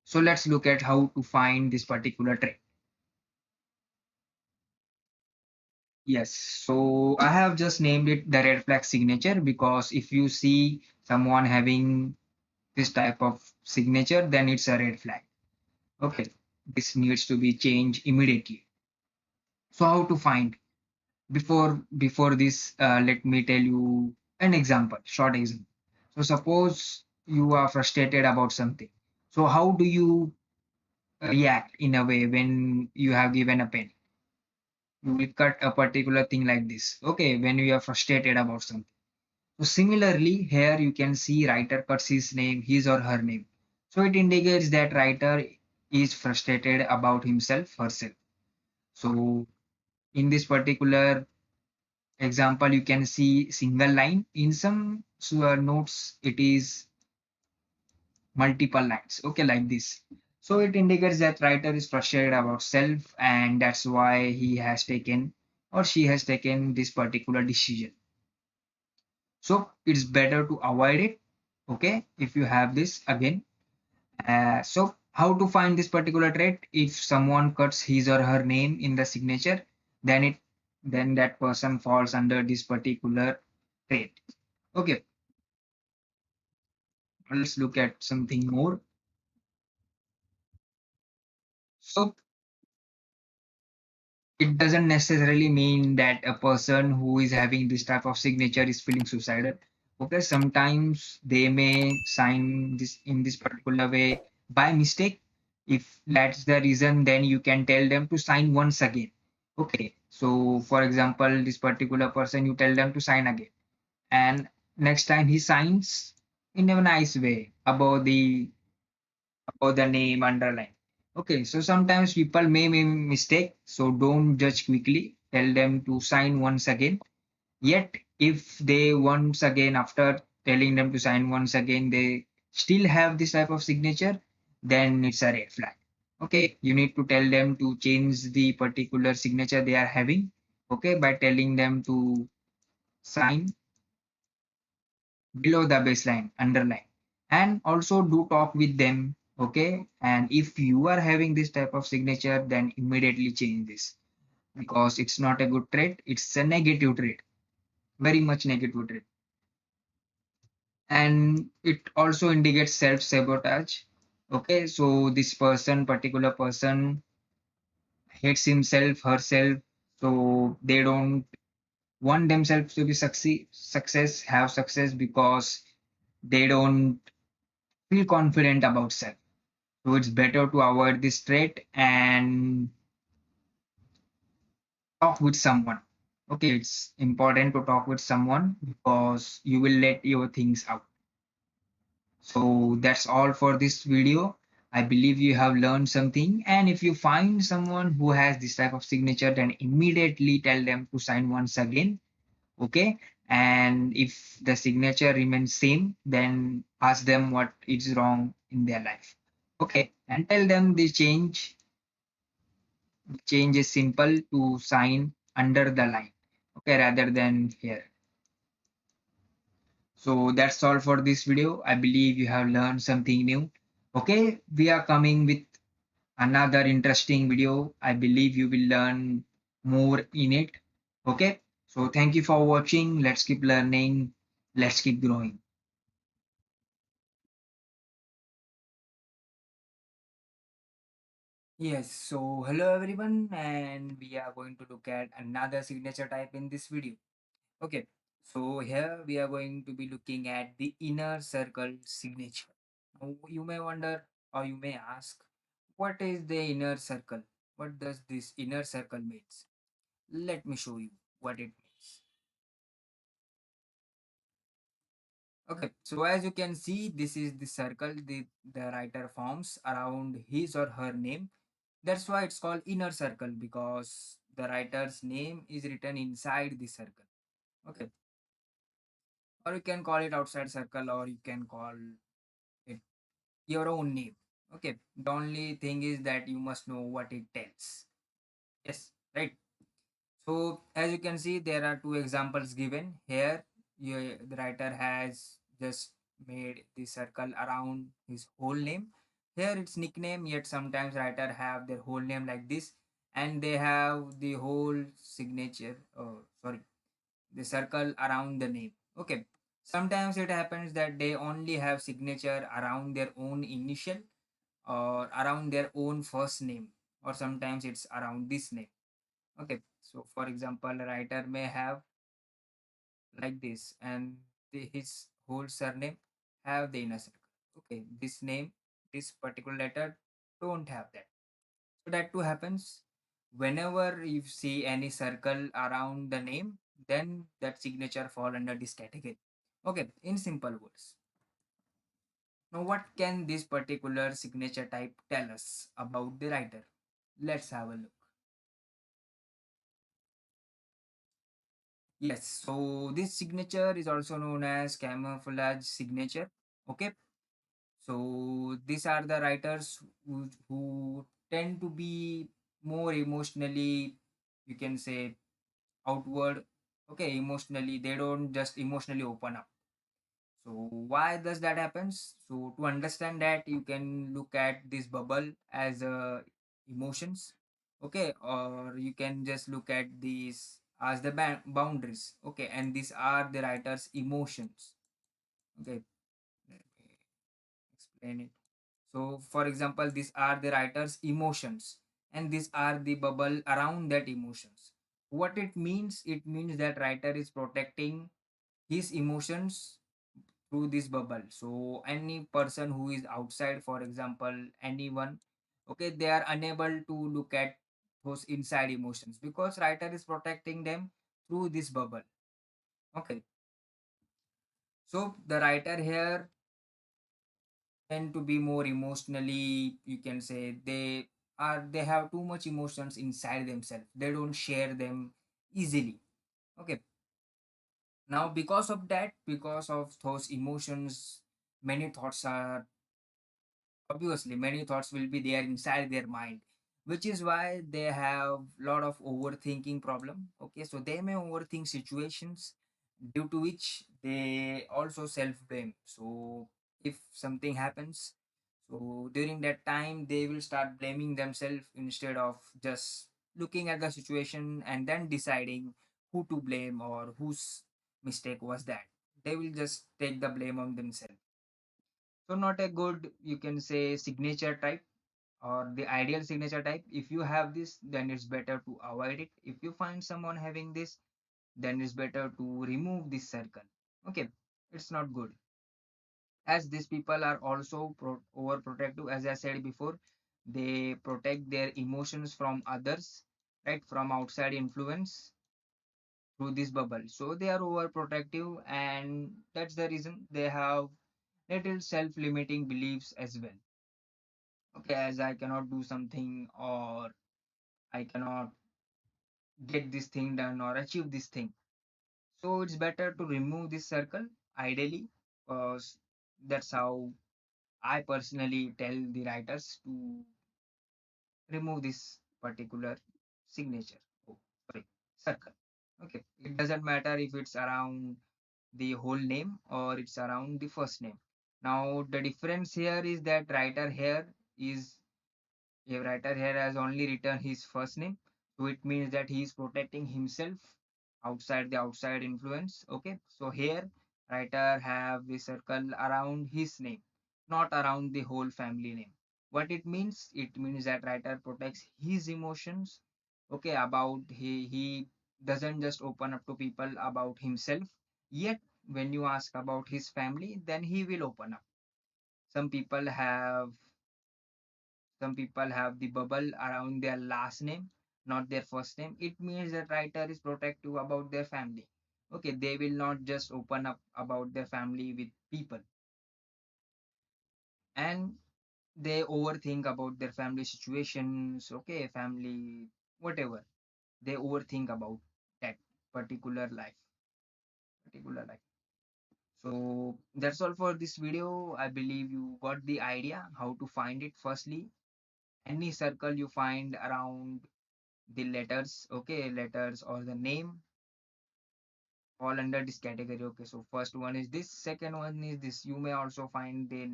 So let's look at how to find this particular trait. Yes, so I have just named it the red flag signature because if you see someone having this type of signature, then it's a red flag. Okay, this needs to be changed immediately. So how to find? Before this, let me tell you an example, short example. So suppose you are frustrated about something. So how do you react in a way when you have given a pen? You will cut a particular thing like this. Okay, when you are frustrated about something. So similarly, here you can see writer cuts his name, his or her name. So it indicates that writer is frustrated about himself, herself. So in this particular example, you can see single line. In some notes, it is multiple lines. Okay, like this. So it indicates that writer is frustrated about self, and that's why he has taken or she has taken this particular decision. So it's better to avoid it. Okay, if you have this again. So how to find this particular trait? If someone cuts his or her name in the signature, then that person falls under this particular trait. Okay, let's look at something more. So it doesn't necessarily mean that a person who is having this type of signature is feeling suicidal. Okay, sometimes they may sign this in this particular way by mistake. If that's the reason, then you can tell them to sign once again. Okay, so for example, this particular person, you tell them to sign again, and next time he signs in a nice way about the name underline. Okay, so sometimes people may make mistake, so don't judge quickly. Tell them to sign once again. Yet, if they once again, after telling them to sign once again, they still have this type of signature, then it's a red flag. Okay, you need to tell them to change the particular signature they are having. Okay, by telling them to sign below the baseline, underline, and also do talk with them. Okay, and if you are having this type of signature, then immediately change this because it's not a good trait, it's a negative trait, very much negative trait, and it also indicates self-sabotage. Okay, so this particular person hates himself, herself, so they don't want themselves to be have success because they don't feel confident about self. So it's better to avoid this trait and talk with someone. Okay, it's important to talk with someone because you will let your things out. So that's all for this video. I believe you have learned something. And if you find someone who has this type of signature, then immediately tell them to sign once again. Okay. And if the signature remains same, then ask them what is wrong in their life. Okay. And tell them the change is simple to sign under the line, okay, rather than here. So that's all for this video. I believe you have learned something new. Okay, we are coming with another interesting video. I believe you will learn more in it. Okay, so thank you for watching. Let's keep learning. Let's keep growing. Yes, so hello everyone, and we are going to look at another signature type in this video. Okay, so here we are going to be looking at the inner circle signature. Now, you may wonder or you may ask, what is the inner circle? What does this inner circle means? Let me show you what it means. Okay, so as you can see, this is the circle the writer forms around his or her name. That's why it's called inner circle, because the writer's name is written inside the circle. Okay, or you can call it outside circle, or you can call it your own name. Okay, the only thing is that you must know what it tells. Yes, right. So as you can see, there are two examples given here. The writer has just made the circle around his whole name. Here it's nickname, yet sometimes writer have their whole name like this, and they have the whole signature. Oh, sorry, the circle around the name. Okay. Sometimes it happens that they only have signature around their own initial or around their own first name, or sometimes it's around this name. Okay, so for example, a writer may have like this, and his whole surname have the inner circle. Okay, this name, this particular letter don't have that. So that too happens whenever you see any circle around the name, then that signature fall under this category. Okay, in simple words. Now, what can this particular signature type tell us about the writer? Let's have a look. Yes, so this signature is also known as camouflage signature. Okay, so these are the writers who tend to be more emotionally, you can say, outward. Okay, emotionally, they don't just emotionally open up. So why does that happens? So to understand that, you can look at this bubble as emotions, okay, or you can just look at these as the boundaries, okay, and these are the writer's emotions. Okay, let me explain it. So for example, these are the writer's emotions, and these are the bubble around that emotions. What it means? It means that writer is protecting his emotions through this bubble. So any person who is outside, for example, anyone, okay, they are unable to look at those inside emotions because writer is protecting them through this bubble. Okay, so the writer here tend to be more emotionally, you can say, they have too much emotions inside themselves. They don't share them easily. Okay, now because of that, because of those emotions, many thoughts are, obviously many thoughts will be there inside their mind, which is why they have lot of overthinking problem. Okay, so they may overthink situations, due to which they also self blame. So if something happens, so during that time they will start blaming themselves instead of just looking at the situation and then deciding who to blame or whose mistake was that. They will just take the blame on themselves. So not a good, you can say, signature type or the ideal signature type. If you have this, then it's better to avoid it. If you find someone having this, then it's better to remove this circle. Okay, it's not good, as these people are also overprotective. As I said before, they protect their emotions from others, right, from outside influence through this bubble. So they are overprotective, and that's the reason they have little self-limiting beliefs as well. Okay, as I cannot do something, or I cannot get this thing done or achieve this thing. So it's better to remove this circle ideally, because that's how I personally tell the writers to remove this particular signature. Oh, sorry, circle. Okay, it doesn't matter if it's around the whole name or it's around the first name. Now the difference here is that writer here is a writer here has only written his first name, so it means that he is protecting himself outside the outside influence. Okay, so here writer have the circle around his name, not around the whole family name. What it means? It means that writer protects his emotions. Okay, about he doesn't just open up to people about himself. Yet when you ask about his family, then he will open up. Some people have some people have the bubble around their last name, not their first name. It means that writer is protective about their family. Okay, they will not just open up about their family with people, and they overthink about their family situations, okay, family, whatever. They overthink about that particular life, particular life. So that's all for this video. I believe you got the idea how to find it. Firstly, any circle you find around the letters, okay, letters or the name, fall under this category. Okay, so first one is this, second one is this. You may also find the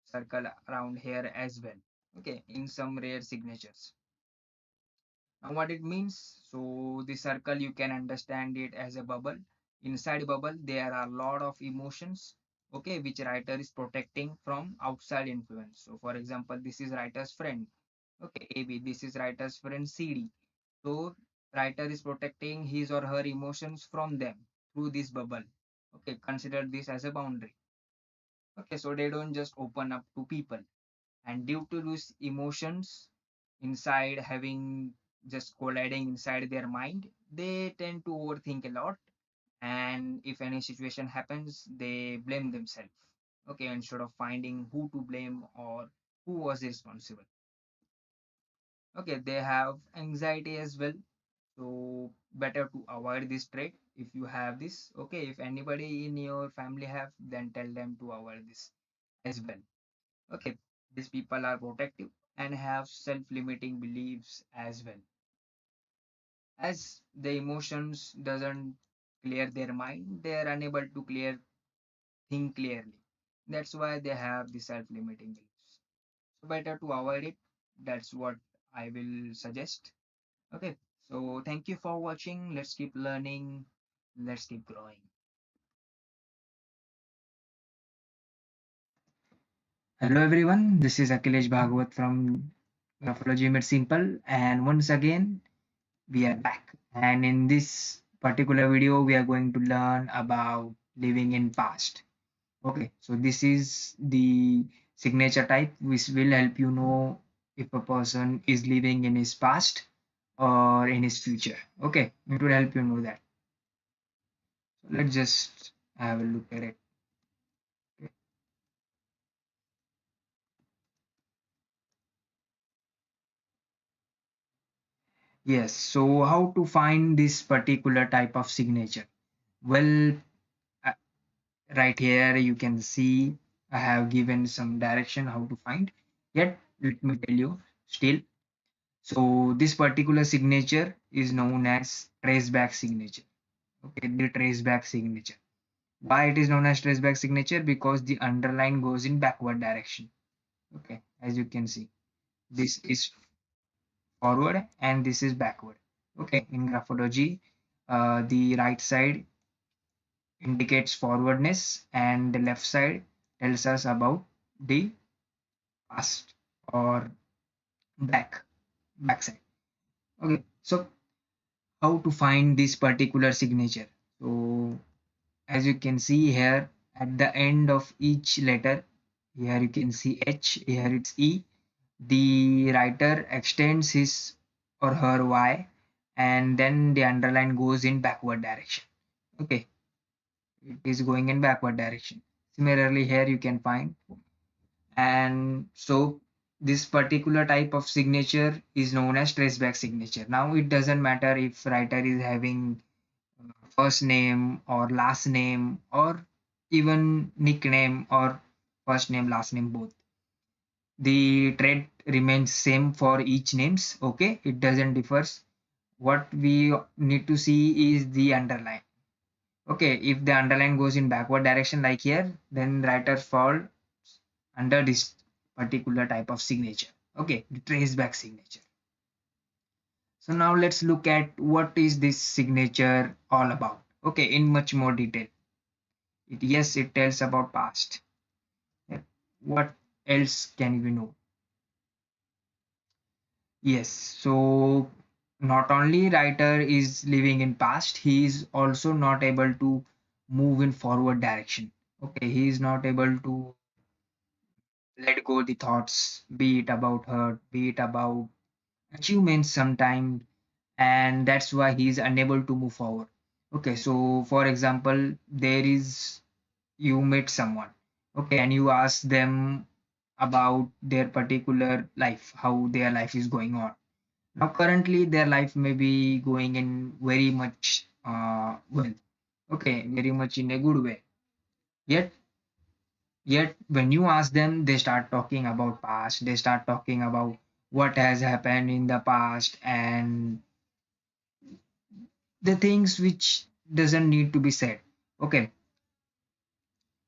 circle around here as well, okay, in some rare signatures. Now what it means, so the circle, you can understand it as a bubble. Inside bubble there are a lot of emotions, okay, which writer is protecting from outside influence. So for example, this is writer's friend, okay, AB, this is writer's friend CD. So writer is protecting his or her emotions from them through this bubble, okay, consider this as a boundary. Okay, so they don't just open up to people, and due to these emotions inside having just colliding inside their mind, they tend to overthink a lot, and if any situation happens, they blame themselves, okay, instead of finding who to blame or who was responsible. Okay, they have anxiety as well, so better to avoid this trait if you have this. Okay, if anybody in your family have, then tell them to avoid this as well. Okay, these people are protective and have self-limiting beliefs as well. As the emotions doesn't clear their mind, they are unable to think clearly. That's why they have the self-limiting beliefs. So better to avoid it. That's what I will suggest. Okay, so thank you for watching. Let's keep learning. Let's keep growing. Hello everyone, this is Akhilesh Bhagwat from Graphology Made Simple, and once again we are back. And in this particular video, we are going to learn about living in past. Okay, so this is the signature type which will help you know if a person is living in his past or in his future. Okay, it will help you know that. So let's just have a look at it. Okay. Yes, so how to find this particular type of signature? Well, uh, right here you can see I have given some direction how to find. Yet let me tell you still. So this particular signature is known as traceback signature. Okay, the traceback signature. Why it is known as traceback signature? Because the underline goes in backward direction. Okay, as you can see, this is forward and this is backward. Okay, in graphology, the right side indicates forwardness and the left side tells us about the past or backside. Okay, so how to find this particular signature? So as you can see here at the end of each letter, here you can see H, here it's E. The writer extends his or her Y, and then the underline goes in backward direction. Okay, it is going in backward direction. Similarly here you can find, and so this particular type of signature is known as traceback signature. Now it doesn't matter if writer is having first name or last name or even nickname or first name last name both, the trait remains same for each names. Okay, it doesn't differs. What we need to see is the underline. Okay, if the underline goes in backward direction like here, then writer fall under this particular type of signature. Okay, the trace back signature. So now let's look at what is this signature all about. Okay, in much more detail. Yes, it tells about past. Yeah. What else can we know? Yes, so not only writer is living in past, he is also not able to move in forward direction. Okay, he is not able to let go the thoughts, be it about hurt, be it about achievements sometime, and that's why he is unable to move forward. Okay, so for example, there is you meet someone, okay, and you ask them about their particular life, how their life is going on. Now, currently, their life may be going in very much well, okay, very much in a good way. Yet, yet when you ask them, they start talking about past. They start talking about what has happened in the past and the things which doesn't need to be said. Okay,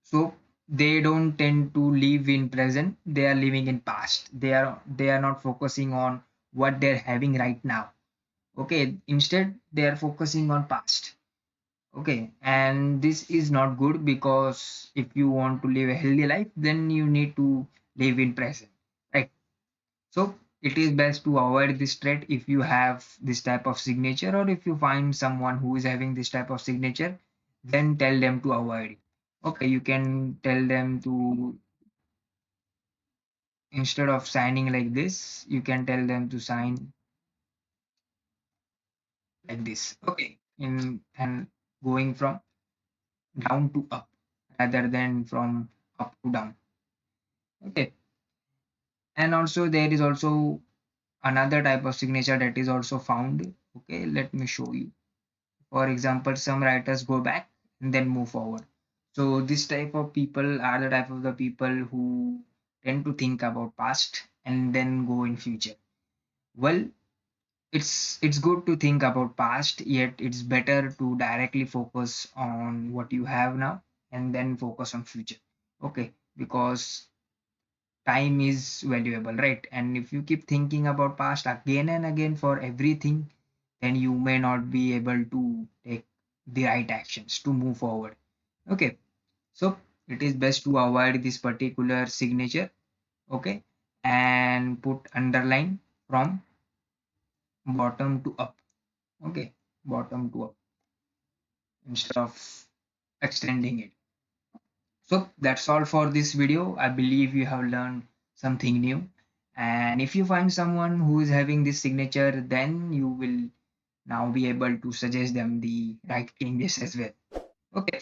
so they don't tend to live in present, they are living in past. They are not focusing on what they're having right now. Okay, instead they are focusing on past. Okay, and this is not good, because if you want to live a healthy life, then you need to live in present, right? So it is best to avoid this trait if you have this type of signature, or if you find someone who is having this type of signature, then tell them to avoid it. Okay, you can tell them to, instead of signing like this, you can tell them to sign like this. Okay, in and going from down to up rather than from up to down. Okay, and also there is also another type of signature that is also found. Okay, let me show you. For example, some writers go back and then move forward. So this type of people are the type of the people who tend to think about past and then go in future. Well, it's good to think about past, yet it's better to directly focus on what you have now and then focus on future. Okay, because time is valuable, right? And if you keep thinking about past again and again for everything, then you may not be able to take the right actions to move forward. Okay, so it is best to avoid this particular signature. Okay, and put underline from bottom to up. Okay, bottom to up instead of extending it. So that's all for this video. I believe you have learned something new. And if you find someone who is having this signature, then you will now be able to suggest them the right changes as well. Okay,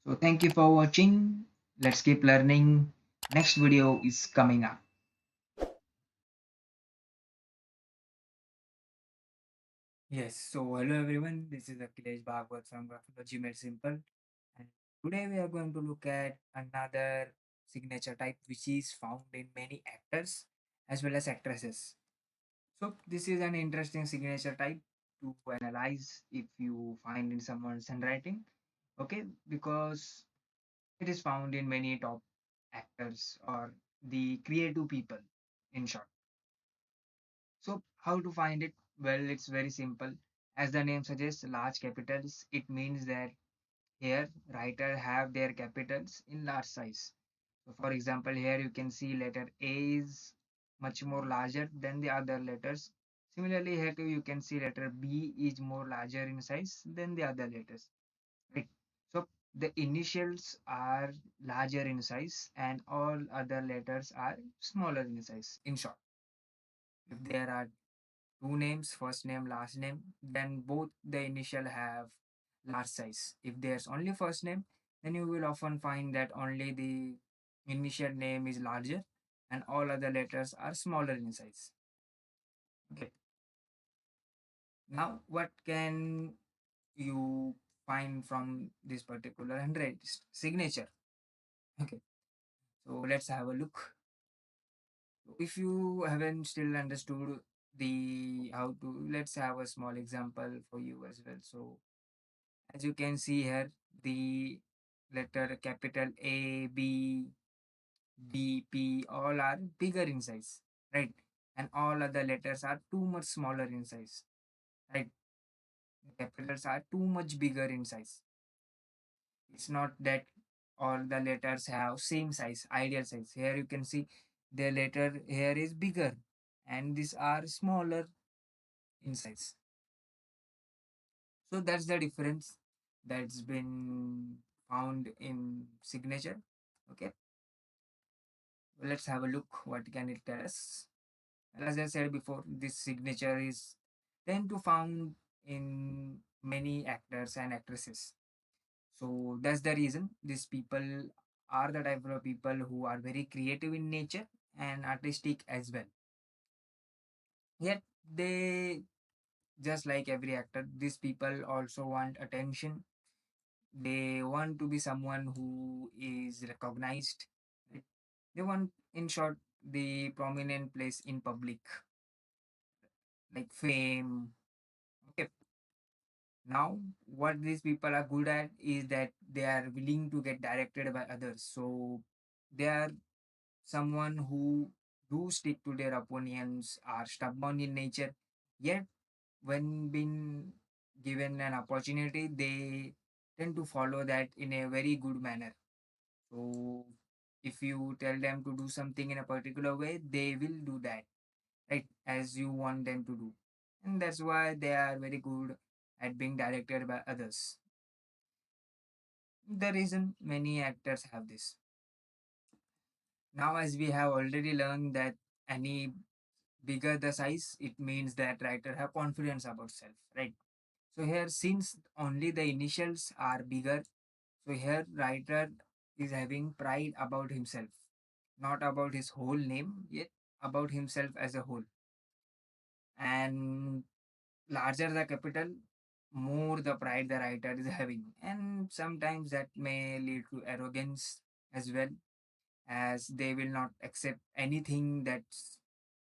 so thank you for watching. Let's keep learning. Next video is coming up. Yes, so hello everyone, this is Akhilesh Bhagwat from Graphology Made Simple, and today we are going to look at another signature type which is found in many actors as well as actresses. So this is an interesting signature type to analyze if you find in someone's handwriting, okay, because it is found in many top actors or the creative people in short. So how to find it? Well, it's very simple. As the name suggests, large capitals, it means that here writer have their capitals in large size. So for example, here you can see letter A is much more larger than the other letters. Similarly, here too you can see letter B is more larger in size than the other letters. Right? So the initials are larger in size and all other letters are smaller in size. In short, if there are two names, first name, last name, then both the initial have large size. If there's only first name, then you will often find that only the initial name is larger and all other letters are smaller in size. Okay. Now, what can you find from this particular handwriting signature? Okay. So let's have a look. If you haven't still understood the how to, let's have a small example for you as well. So as you can see here, the letter capital A, B, D, P all are bigger in size, right? And all other letters are too much smaller in size, right? Capitals are too much bigger in size. It's not that all the letters have same size, ideal size. Here you can see the letter here is bigger and these are smaller in size. So that's the difference that's been found in signature. Okay, let's have a look. What can it tell us? As I said before, this signature is tend to found in many actors and actresses. So that's the reason these people are the type of people who are very creative in nature and artistic as well. Yet they, just like every actor, these people also want attention. They want to be someone who is recognized. Right? They want, in short, the prominent place in public, like fame. Okay. Now, what these people are good at is that they are willing to get directed by others. So they are someone who do stick to their opinions, are stubborn in nature, yet when being given an opportunity, they tend to follow that in a very good manner. So if you tell them to do something in a particular way, they will do that, right? As you want them to do. And that's why they are very good at being directed by others. The reason many actors have this. Now, as we have already learned that any bigger the size, it means that writer have confidence about self, right? So here, since only the initials are bigger, so here writer is having pride about himself, not about his whole name, yet about himself as a whole. And larger the capital, more the pride the writer is having. And sometimes that may lead to arrogance as well, as they will not accept anything that's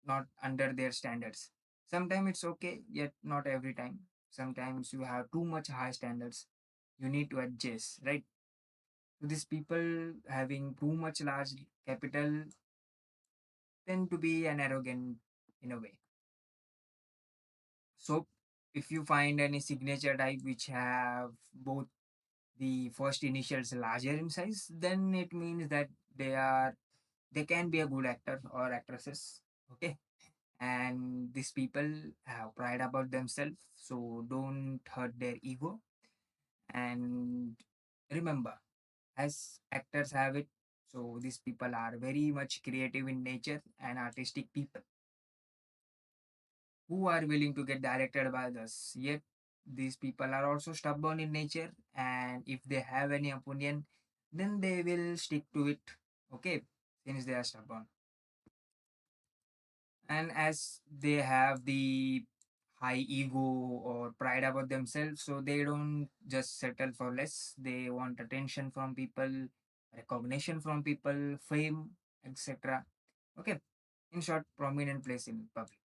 not under their standards. Sometimes it's okay, yet not every time. Sometimes you have too much high standards. You need to adjust, right? So these people having too much large capital tend to be an arrogant in a way. So if you find any signature type which have both the first initials larger in size, then it means that they can be a good actor or actresses. Okay. And these people have pride about themselves, so don't hurt their ego. And remember, as actors have it, so these people are very much creative in nature and artistic people who are willing to get directed by others. Yet these people are also stubborn in nature, and if they have any opinion, then they will stick to it. Okay, since they are stubborn. And as they have the high ego or pride about themselves, so they don't just settle for less. They want attention from people, recognition from people, fame, etc. Okay, in short, prominent place in public.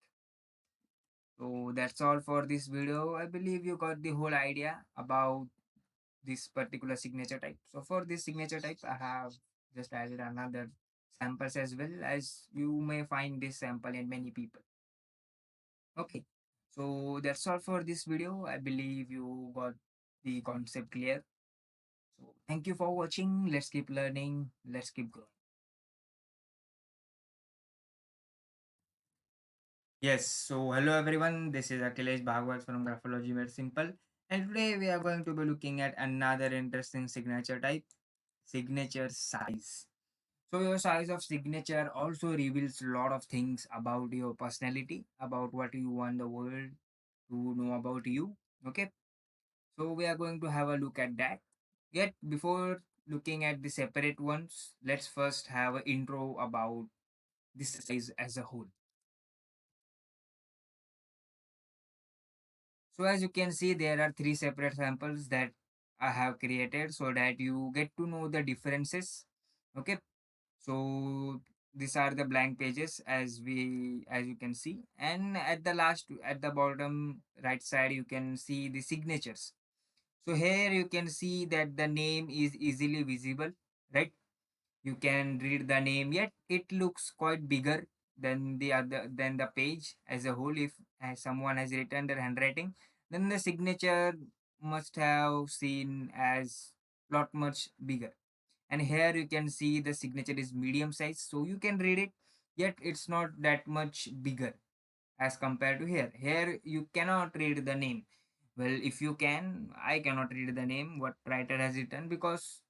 So that's all for this video. I believe you got the whole idea about this particular signature type. So for this signature type, I have just added another samples as well, as you may find this sample in many people. Okay, so that's all for this video. I believe you got the concept clear. So thank you for watching. Let's keep learning. Let's keep growing. Yes, so hello everyone. This is Akhilesh Bhagwat from Graphology Made Simple. And today we are going to be looking at another interesting signature type, signature size. So your size of signature also reveals a lot of things about your personality, about what you want the world to know about you. Okay, so we are going to have a look at that. Yet before looking at the separate ones, let's first have an intro about this size as a whole. So as you can see, there are three separate samples that I have created so that you get to know the differences. Okay, so these are the blank pages as you can see, and at the bottom right side you can see the signatures. So here you can see that the name is easily visible, right? You can read the name, yet it looks quite bigger than the page as a whole. If someone has written their handwriting, then the signature must have seen as lot much bigger. And here you can see the signature is medium size, so you can read it, yet it's not that much bigger as compared to here. Here you cannot read the name. Well, if you can, I cannot read the name what writer has written, because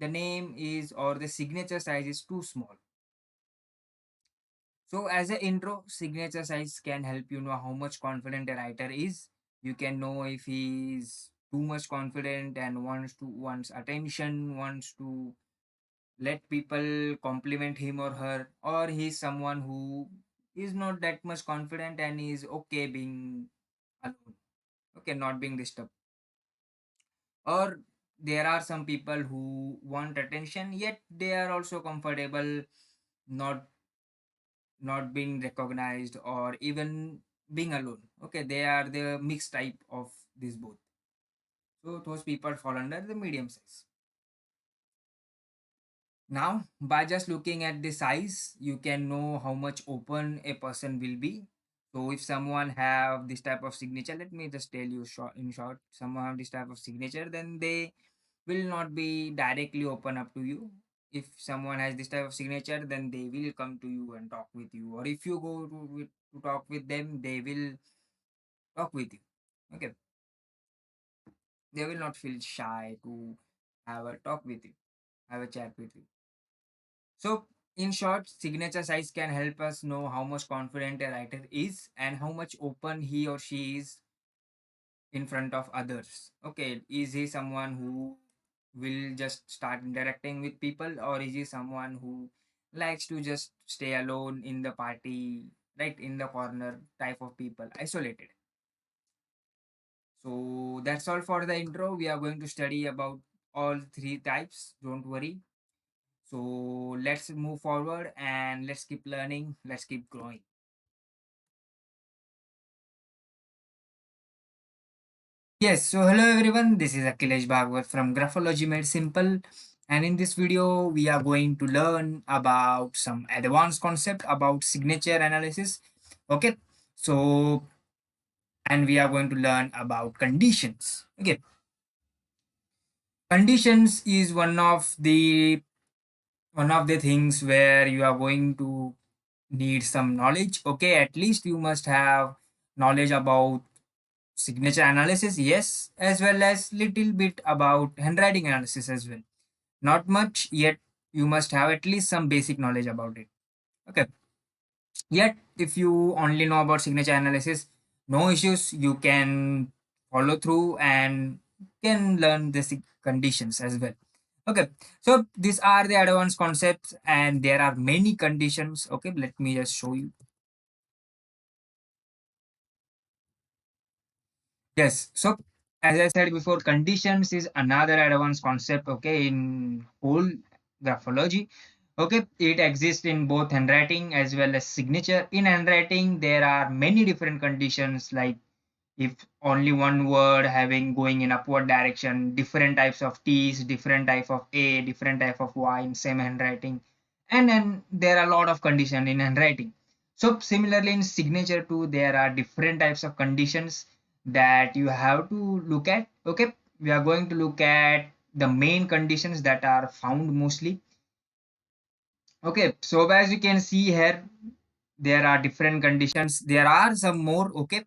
the name is, or the signature size is too small. So as an intro, signature size can help you know how much confident a writer is You can know if he is too much confident and wants attention, wants to let people compliment him or her, or he's someone who is not that much confident and is okay being alone, okay, not being disturbed. Or there are some people who want attention yet they are also comfortable not not being recognized or even being alone. Okay, they are the mixed type of these both. So those people fall under the medium size. Now, by just looking at the size, you can know how much open a person will be. So if someone have this type of signature, let me just tell you in short, someone have this type of signature, then they will not be directly open up to you. If someone has this type of signature, then they will come to you and talk with you. Or if you go to talk with them, they will talk with you. Okay, they will not feel shy to have a talk with you, have a chat with you. So, in short, signature size can help us know how much confident a writer is and how much open he or she is in front of others. Okay, is he someone who will just start interacting with people, or is he someone who likes to just stay alone in the party, right, in the corner type of people, isolated? So, that's all for the intro. We are going to study about all three types. Don't worry. So let's move forward and let's keep learning, let's keep growing. Yes, so hello everyone, this is Akhilesh Bhagwat from Graphology Made Simple. And in this video, we are going to learn about some advanced concept about signature analysis. Okay, so and we are going to learn about conditions. Okay, conditions is one of the things where you are going to need some knowledge. Okay, at least you must have knowledge about signature analysis, yes, as well as little bit about handwriting analysis as well. Not much yet, you must have at least some basic knowledge about it. Okay, yet if you only know about signature analysis, no issues, you can follow through and can learn the conditions as well. Okay, so these are the advanced concepts and there are many conditions. Okay, let me just show you. Yes. So as I said before, conditions is another advanced concept, okay, in whole graphology. Okay, it exists in both handwriting as well as signature. In handwriting, there are many different conditions like if only one word having going in upward direction, different types of t's, different type of a, different type of y in same handwriting, and then there are a lot of condition in handwriting. So similarly in signature too, there are different types of conditions that you have to look at. Okay, we are going to look at the main conditions that are found mostly. Okay, so as you can see here, there are different conditions, there are some more. Okay,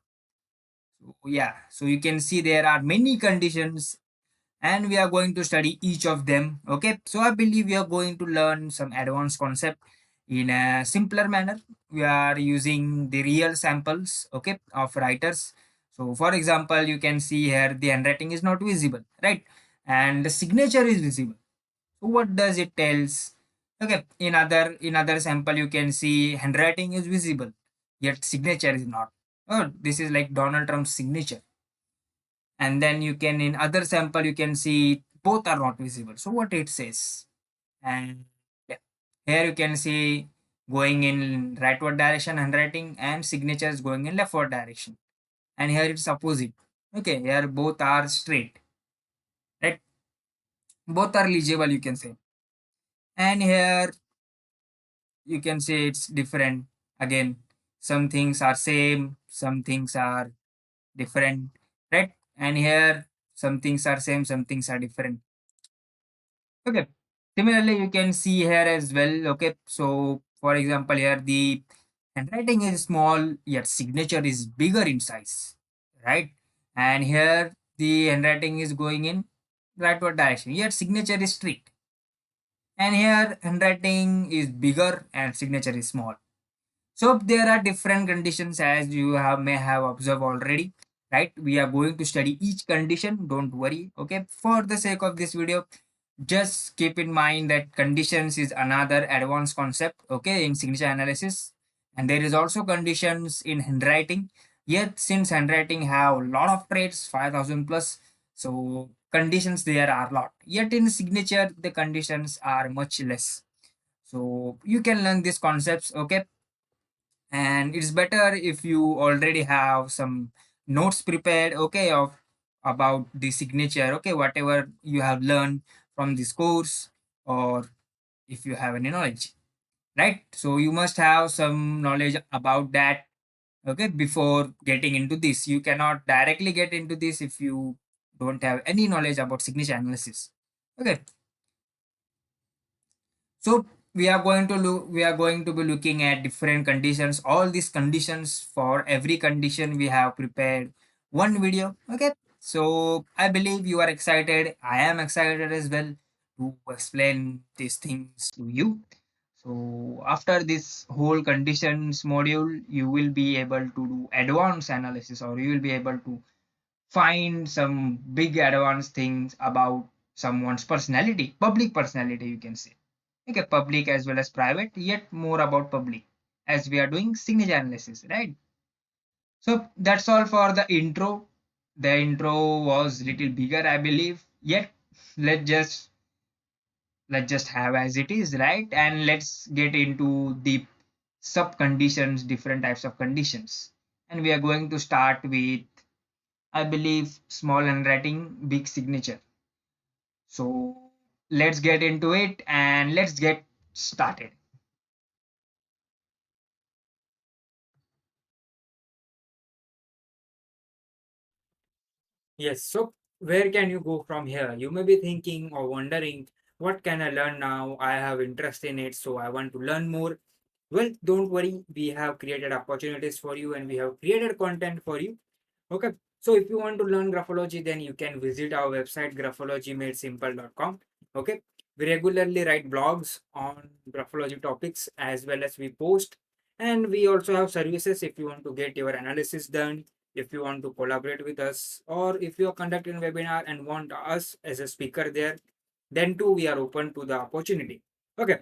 so yeah, so you can see there are many conditions and we are going to study each of them. Okay, so I believe we are going to learn some advanced concept in a simpler manner. We are using the real samples, okay, of writers. So for example, you can see here the handwriting is not visible, right, and the signature is visible. So what does it tells? Okay, in other sample you can see handwriting is visible yet signature is not. Oh, this is like Donald Trump's signature. And then you can in other sample you can see both are not visible. So what it says? And yeah, here you can see going in rightward direction handwriting and signatures going in leftward direction. And here it's opposite. Okay, here both are straight, right? Both are legible, you can say. And here you can say it's different. Again, some things are same, some things are different, right? And here some things are same, some things are different. Okay. Similarly, you can see here as well. Okay. So, for example, here the handwriting is small, yet signature is bigger in size, right? And here the handwriting is going in rightward direction, yet signature is straight. And here handwriting is bigger and signature is small. So there are different conditions as you have may have observed already. right? We are going to study each condition, don't worry. Okay, for the sake of this video, just keep in mind that conditions is another advanced concept, okay, in signature analysis. And there is also conditions in handwriting. Yet since handwriting have a lot of traits, 5000 plus, so conditions there are a lot. Yet in signature the conditions are much less. So you can learn these concepts, okay. And it's better if you already have some notes prepared, okay, of about the signature, okay, whatever you have learned from this course, or if you have any knowledge, right? So you must have some knowledge about that, okay, before getting into this. You cannot directly get into this if you don't have any knowledge about signature analysis, okay. So we are going to be looking at different conditions, all these conditions. For every condition we have prepared one video, okay. So I believe you are excited, I am excited as well to explain these things to you. So after this whole conditions module, you will be able to do advanced analysis, or you will be able to find some big advanced things about someone's personality, public personality, you can say. Okay, public as well as private, yet more about public, as we are doing signature analysis, right? So that's all for the intro. The intro was little bigger, I believe. Yet let's just let's just have as it is, right? And let's get into the sub conditions, different types of conditions. And we are going to start with, I believe, small handwriting, big signature. So let's get into it and let's get started. Yes, so where can you go from here? You may be thinking or wondering, what can I learn now? I have interest in it, so I want to learn more. Well, don't worry, we have created opportunities for you and we have created content for you. Okay, so if you want to learn graphology, then you can visit our website graphologymadesimple.com. Okay, we regularly write blogs on graphology topics as well as we post, and we also have services if you want to get your analysis done, if you want to collaborate with us, or if you are conducting a webinar and want us as a speaker there, then too we are open to the opportunity. Okay,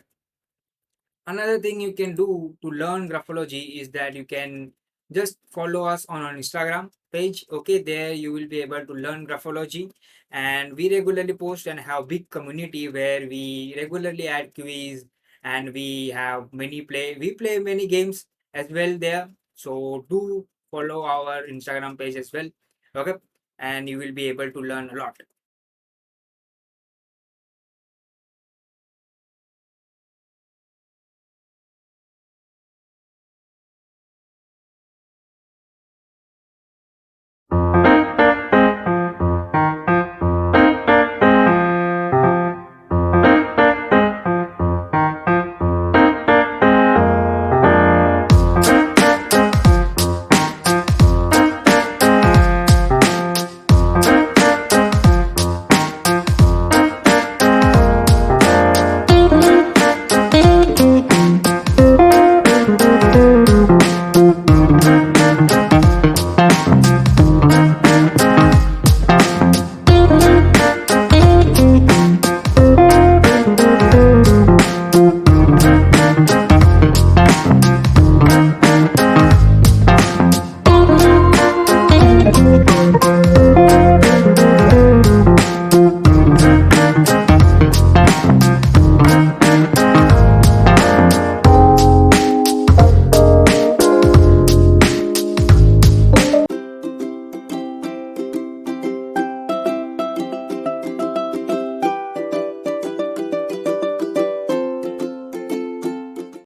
another thing you can do to learn graphology is that you can just follow us on our Instagram page. Okay, there you will be able to learn graphology, and we regularly post and have big community where we regularly add quiz, and we play many games as well there. So do follow our Instagram page as well, okay, and you will be able to learn a lot.